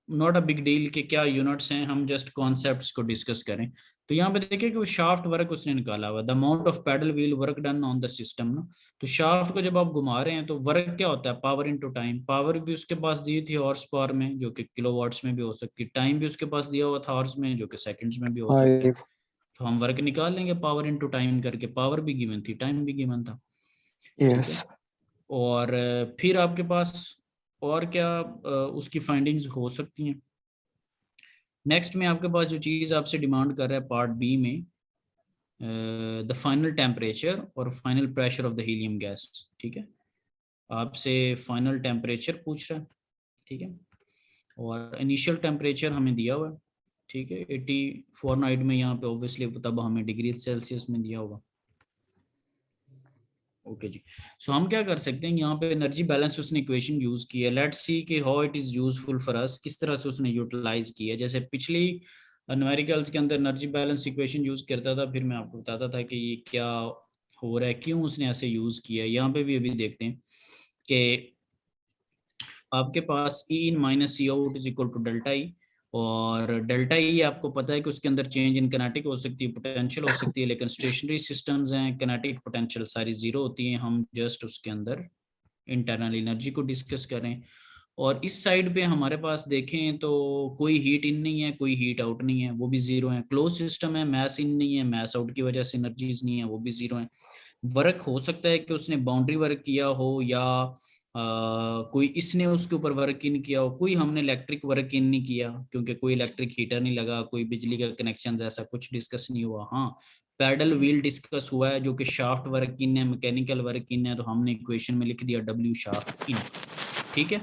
नॉट अ बिग डील के क्या यूनिट्स हैं, हम जस्ट कॉन्सेप्ट्स को डिस्कस करें। तो यहाँ पे देखिए कि वो शाफ्ट वर्क उसने निकाला हुआ, the amount of paddle wheel work done on the system ना। तो शाफ्ट को जब आप घुमा रहे हैं तो वर्क क्या होता है? Power into time. पावर भी उसके पास दी थी हॉर्स पावर में, जो कि किलोवाट्स में भी हो सकती है, टाइम भी उसके पास दिया हुआ था हॉर्स में, जो कि सेकंड्स में भी हो सकता है। तो हम वर्क निकाल लेंगे पावर इनटू टाइम करके, पावर भी गिवन थी, टाइम भी गिवन था। ठीक है, और फिर आपके पास और क्या उसकी फाइंडिंग्स हो सकती हैं? नेक्स्ट में आपके पास जो चीज़ आपसे डिमांड कर रहा है पार्ट बी में, द फाइनल टेम्परेचर और final pressure of the helium gas. ठीक है, आपसे फाइनल टेम्परेचर पूछ रहा है, ठीक है, और इनिशियल टेम्परेचर हमें दिया हुआ है। ठीक है, 80 फॉरनाइट में, यहाँ पे ऑब्वियसली तब हमें डिग्री सेल्सियस में दिया होगा। ओके जी, सो हम क्या कर सकते हैं, यहाँ पे एनर्जी बैलेंस उसने इक्वेशन यूज की है। लेट्स सी कि how it is useful for us, किस तरह से उसने यूटिलाइज की है। जैसे पिछली न्यूमेरिकल्स के अंदर एनर्जी बैलेंस इक्वेशन यूज करता था, फिर मैं आपको बताता था कि ये क्या हो रहा है, क्यों उसने ऐसे यूज किया है। यहाँ पे भी अभी देखते हैं कि आपके पास E in minus E out is equal to delta E, और डेल्टा ई आपको पता है कि उसके अंदर चेंज इन किनेटिक हो सकती है, पोटेंशियल हो सकती है, लेकिन स्टेशनरी सिस्टम्स हैं किनेटिक पोटेंशियल सारी जीरो होती हैं। हम जस्ट उसके अंदर इंटरनल एनर्जी को डिस्कस करें। और इस साइड पे हमारे पास देखें तो कोई हीट इन नहीं है, कोई हीट आउट नहीं है, वो भी जीरो है। क्लोज सिस्टम है, मैस इन नहीं है, मैस आउट की वजह से एनर्जीज नहीं है, वो भी जीरो है। वर्क हो सकता है कि उसने बाउंड्री वर्क किया हो, या कोई इसने उसके ऊपर वर्क इन किया हो, कोई हमने इलेक्ट्रिक वर्क इन नहीं किया क्योंकि कोई इलेक्ट्रिक हीटर नहीं लगा, कोई बिजली का कनेक्शन ऐसा कुछ डिस्कस नहीं हुआ। हाँ, पैडल व्हील डिस्कस हुआ है जो कि शाफ्ट वर्क इन है, मैकेनिकल वर्क इन है, तो हमने इक्वेशन में लिख दिया डब्ल्यू शाफ्ट इन। ठीक है,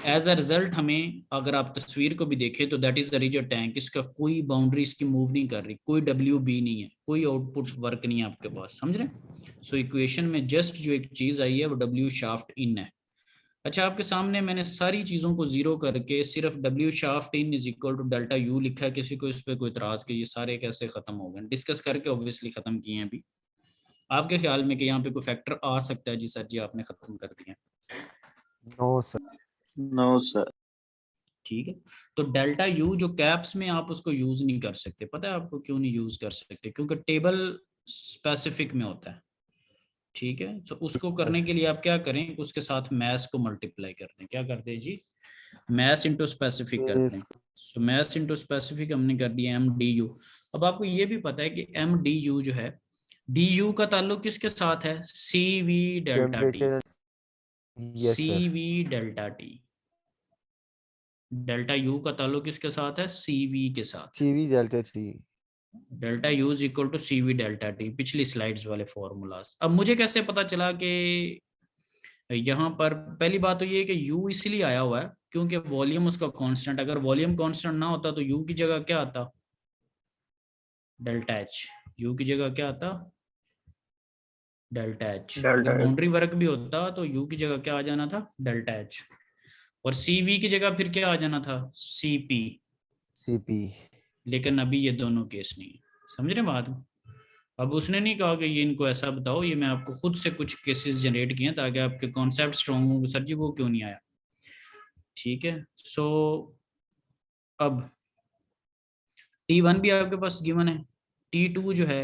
एज अ रिजल्ट हमें अगर आप तस्वीर को भी देखें तो that is the rigid tank, इसका कोई बाउंड्री इसकी मूव नहीं कर रही, कोई डब्ल्यू बी नहीं है, कोई आउटपुट वर्क नहीं है आपके पास, समझ रहे हैं। सो इक्वेशन में जस्ट जो एक चीज आई है वो डब्ल्यू शाफ्ट इन है। अच्छा, आपके सामने मैंने सारी चीजों को जीरो करके सिर्फ W shaft in is equal to delta U लिखा है। किसी को इस पे कोई इतराज कि ये सारे कैसे खत्म हो गए, डिस्कस करके ऑब्वियसली खत्म किए हैं अभी। आपके ख्याल में कि यहाँ पे कोई फैक्टर आ सकता है जी सर जी आपने खत्म कर दिया? No sir. No sir. ठीक है, तो डेल्टा यू जो कैप्स में आप उसको यूज नहीं कर सकते, पता है आपको क्यों नहीं यूज कर सकते? क्योंकि टेबल स्पेसिफिक में होता है। ठीक है, तो उसको करने के लिए आप क्या करें, उसके साथ मैस को मल्टीप्लाई कर दें। क्या करते हैं जी? मैस इंटू स्पेसिफिक कर दें। सो मैस इंटू स्पेसिफिक हमने कर दिया एम डी यू। अब आपको ये भी पता है कि एम डी यू जो है, डी यू का ताल्लुक किसके साथ है? C V delta T. Temperature. Yes C sir. V delta T, delta U का ताल्लुक किसके साथ है? सी वी के साथ। CV delta T. Delta U is equal to C V delta T, पिछली स्लाइड्स वाले फॉर्मूलाज। अब मुझे कैसे पता चला कि यहाँ पर? पहली बात तो ये है कि u इसलिए आया हुआ है क्योंकि वॉल्यूम उसका कांस्टेंट, अगर वॉल्यूम कांस्टेंट ना होता तो u की जगह क्या आता? Delta H. u की जगह क्या आता? Delta H. डेल्टा अगर एच। बाउंड्री वर्क भी होता तो u की जगह क्या आ जाना था? Delta H. और cv की जगह फिर क्या आ जाना था? cp। सीपी। लेकिन अभी ये दोनों केस नहीं है, समझ रहे बात? अब उसने नहीं कहा कि ये इनको ऐसा बताओ, ये मैं आपको खुद से कुछ केसेस जनरेट किए ताकि आपके कॉन्सेप्ट स्ट्रॉन्ग हो। सर जी वो क्यों नहीं आया? ठीक है, सो अब T1 भी आपके पास गिवन है, T2 जो है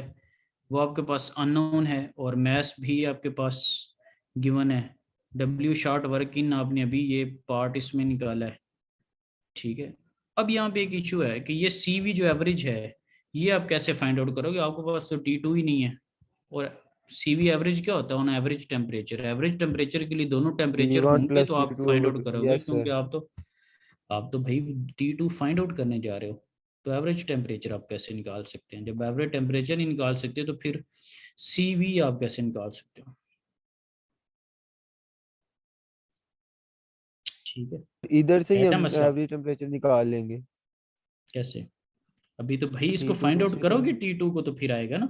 वो आपके पास अननोन है, और मैस भी आपके पास गिवन है। W शॉर्ट वर्क इन आपने अभी ये पार्ट इसमें निकाला है। ठीक है, अब यहाँ पे एक इशू है कि ये CV जो एवरेज है ये आप कैसे फाइंड आउट करोगे? आपके पास तो T2 ही नहीं है। और CV एवरेज क्या होता है? On average temperature. Average temperature के लिए दोनों टेम्परेचर T1 होंगे प्लस तो आप T2 find over out two. करोगे, यस क्योंकि सर। आप तो भाई T2 फाइंड आउट करने जा रहे हो, तो एवरेज टेम्परेचर आप कैसे निकाल सकते हैं? जब एवरेज टेम्परेचर नहीं निकाल सकते तो फिर CV आप कैसे निकाल सकते हो? ठीक है, इधर से ही है ना हम मसला? एवरेज टेम्परेचर निकाल लेंगे। कैसे? अभी तो भाई इसको T2 फाइंड टू आउट से करोगे T2 को तो फिर आएगा ना।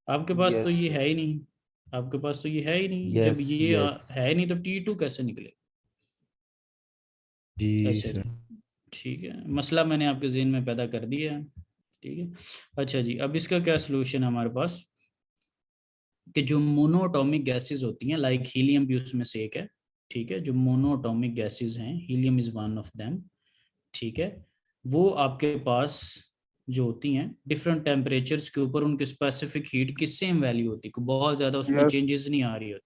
आपके पास तो यस ये सर। है ही नहीं, आपके पास तो ये है ही नहीं। जब यस ये यस है ही नहीं तो T2 कैसे निकले? जी अच्छा सर। जी, ठीक है, मसला मैंने आपके जहन में पैदा कर दिया है। ठीक है, अच्छा जी, अब इसका क्या सोल्यूशन है हमारे पास? कि जो मोनोएटॉमिक गैसेस होती हैं, लाइक हीलियम भी उसमें से एक है। ठीक है, जो मोनोएटॉमिक गैसेस हैं, helium is one of them. ठीक है, वो आपके पास जो होती हैं डिफरेंट टेम्परेचर्स के ऊपर उनकी स्पेसिफिक हीट की सेम वैल्यू होती है, बहुत ज़्यादा उसमें यस। चेंजेस नहीं आ रही होती।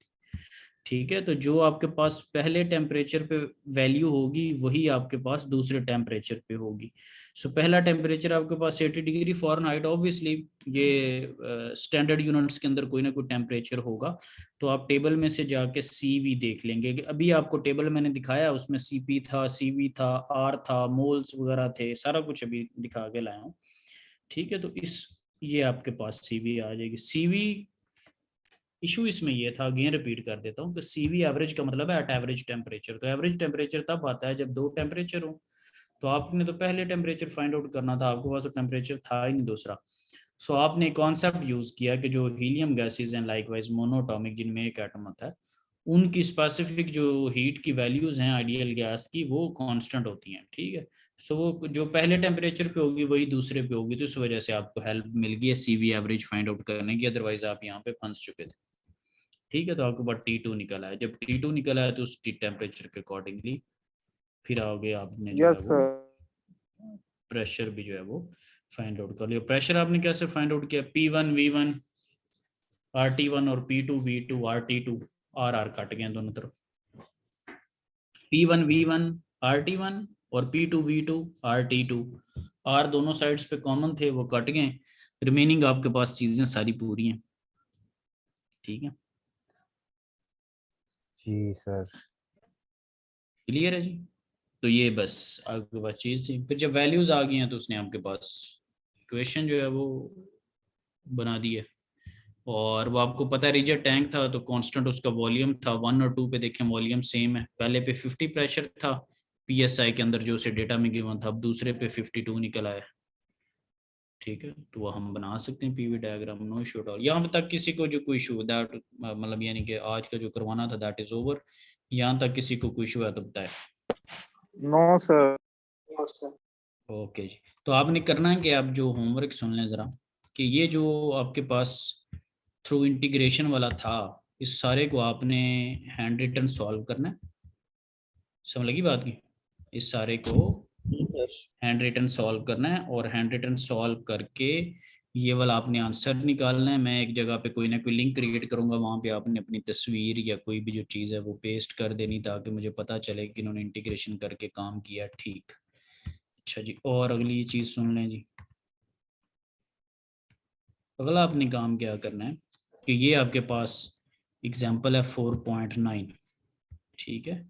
ठीक है, तो जो आपके पास पहले टेम्परेचर पे वैल्यू होगी वही आपके पास दूसरे टेम्परेचर पे होगी। सो पहला टेम्परेचर आपके पास 80 डिग्री फ़ारेनहाइट, ऑब्वियसली ये स्टैंडर्ड यूनिट्स के अंदर कोई ना कोई टेम्परेचर होगा। तो आप टेबल में से जाके CV देख लेंगे कि अभी आपको टेबल मैंने दिखाया उसमें CP था, CV था, R था, मोल्स वगैरह थे, सारा कुछ अभी दिखा के लाया हूँ। ठीक है, तो ये आपके पास CV आ जाएगी। CV इशू इसमें ये था, अगेन रिपीट कर देता हूँ, कि CV एवरेज का मतलब है एट एवरेज टेम्परेचर। तो एवरेज टेम्परेचर तब आता है जब दो टेम्परेचर हो। तो आपने तो पहले टेम्परेचर फाइंड आउट करना था, आपके पास तो टेम्परेचर था ही नहीं दूसरा। सो आपने कॉन्सेप्ट यूज किया कि जो हीलियम गैसेज हैं लाइकवाइज मोनोटॉमिक जिनमें एक एटम होता है, उनकी स्पेसिफिक जो हीट की वैल्यूज हैं आइडियल गैस की वो कांस्टेंट होती हैं। ठीक है, सो वो जो पहले टेम्परेचर पे होगी वही दूसरे पे होगी, तो इस वजह से आपको हेल्प मिल गई है CV एवरेज फाइंड आउट करने की, अदरवाइज आप यहाँ पे फंस चुके थे। ठीक है, तो आपके पास T2 निकला है। जब T2 निकला है तो उस टेम्परेचर के अकॉर्डिंगली फिर आगे आपने जो यस है वो सर। प्रेशर भी जो है वो फाइंड आउट कर लिया। प्रेशर आपने कैसे फाइंड आउट किया? P1 V1 RT1 और P2 V2 RT2, R cut गए दोनों तरफ। P1 V1 RT1 और P2 V2 RT2, R दोनों साइड्स पे कॉमन थे, वो कट गए। रिमेनिंग आपके पास चीजें सारी पूरी हैं। ठीक है, जी सर। क्लियर है जी? तो ये बस आपके पास चीज थी। फिर जब वैल्यूज आ गई हैं तो उसने आपके पास इक्वेशन जो है वो बना दी है। और वो आपको पता है रिजिड टैंक था तो कांस्टेंट उसका वॉल्यूम था। 1 और 2 पे देखें वॉल्यूम सेम है। पहले पे 50 प्रेशर था PSI के अंदर जो उसे डेटा में गिवन था, अब दूसरे पे 52 निकल आया। ठीक है, तो वो हम बना सकते हैं PV diagram, no issue at all. यहाँ तक किसी को जो कोई इशू दैट मतलब यानी कि आज का जो करवाना था दैट इज ओवर। यहाँ तक किसी को कोई इशू है तो बताए। No sir. ओके जी, तो आपने करना है कि आप जो होमवर्क सुन लें ज़रा, कि ये जो आपके पास थ्रू इंटीग्रेशन वाला था, इस सारे को आपने हैंड रिटन सॉल्व करना है। समझ लगी बात की? इस सारे को हैंड रिटन सॉल्व करना है और हैंड रिटन सॉल्व करके ये वाला आपने आंसर निकालना है। मैं एक जगह पे कोई ना कोई लिंक क्रिएट करूंगा, वहां पे आपने अपनी तस्वीर या कोई भी जो चीज़ है वो पेस्ट कर देनी, ताकि मुझे पता चले कि इन्होंने इंटीग्रेशन करके काम किया। ठीक, अच्छा जी, और अगली चीज़ सुन लें जी। अगला आपने काम क्या करना है कि ये आपके पास एग्जाम्पल है 4.9। ठीक है,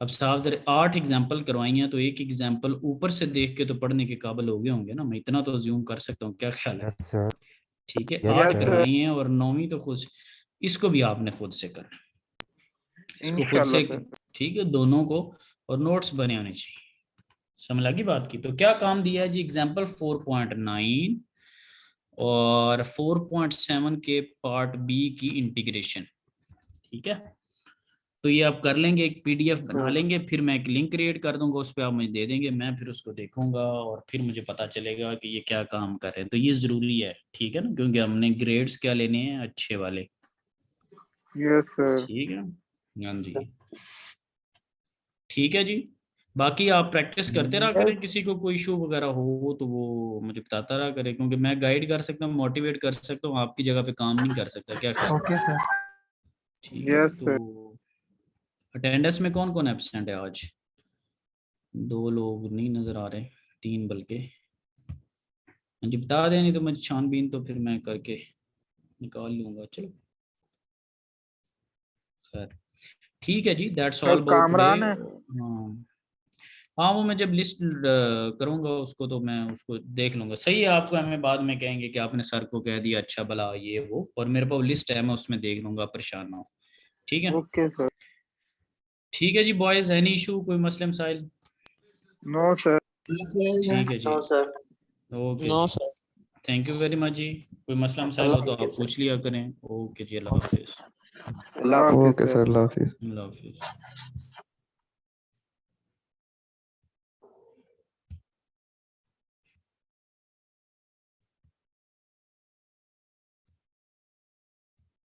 अब साहब जरा 8 एग्जाम्पल करवाई हैं, तो एक एग्जाम्पल ऊपर से देख के तो पढ़ने के काबिल हो गए होंगे ना, मैं इतना तो ज्यूम कर सकता हूँ। क्या ख्याल है? Yes sir. ठीक है, Yes, 8 sir. करवाई हैं और 9वीं तो खुद, इसको भी आपने खुद से करना है, इसको खुद से। इंशाल्लाह सर। ठीक है, दोनों को, और नोट्स बने होने चाहिए। समझ लगी बात की? तो क्या काम दिया है जी? एग्जाम्पल 4.9 और 4.7 के पार्ट बी की इंटीग्रेशन। ठीक है, तो ये आप कर लेंगे, एक PDF बना लेंगे, फिर मैं एक लिंक क्रिएट कर दूंगा, उस पर आप मुझे दे देंगे, मैं फिर उसको देखूंगा और फिर मुझे पता चलेगा कि ये क्या काम कर रहे हैं। तो ये जरूरी है, ठीक है ना, क्योंकि हमने ग्रेड्स क्या लेने हैं, अच्छे वाले। Yes sir. ठीक है, हाँ जी, ठीक है जी। बाकी आप प्रैक्टिस करते रहा करें, किसी को कोई इशू वगैरह हो तो वो मुझे बताता रहा करे, क्योंकि मैं गाइड कर सकता हूँ, मोटिवेट कर सकता हूँ, आपकी जगह पे काम नहीं कर सकता। क्या ख्याल है? Okay sir. ठीक है, यस सर। तो अटेंडेंस में कौन कौन एब्सेंट है आज? 2 लोग नहीं नजर आ रहे, 3 बल्कि। हाँ जी, बता दें, नहीं तो मैं छानबीन तो फिर मैं करके निकाल लूंगा। चलो खैर, ठीक है जी, that's sir all about today. Kamran है। हाँ हाँ, वो मैं जब लिस्ट करूंगा उसको तो मैं उसको देख लूंगा। सही है, आपको हमें बाद में कहेंगे कि आपने सर को कह दिया, अच्छा भला ये वो, और मेरे पास लिस्ट है, मैं उसमें देख लूंगा, परेशान ना हो। ठीक है, ओके सर। ठीक है जी बॉयज, एनी इशू, कोई मसले मसाइल? No sir. ठीक है जी, नो सर। ओके नो जी, sir. Thank you very much जी। कोई मसला मसाइल हो तो Thank you, आप sir. पूछ लिया करें। ओके जी, अल्लाह हाफिज। अल्लाह हाफिज ओके सर। सर, अल्लाह हाफिज। अल्लाह हाफिज।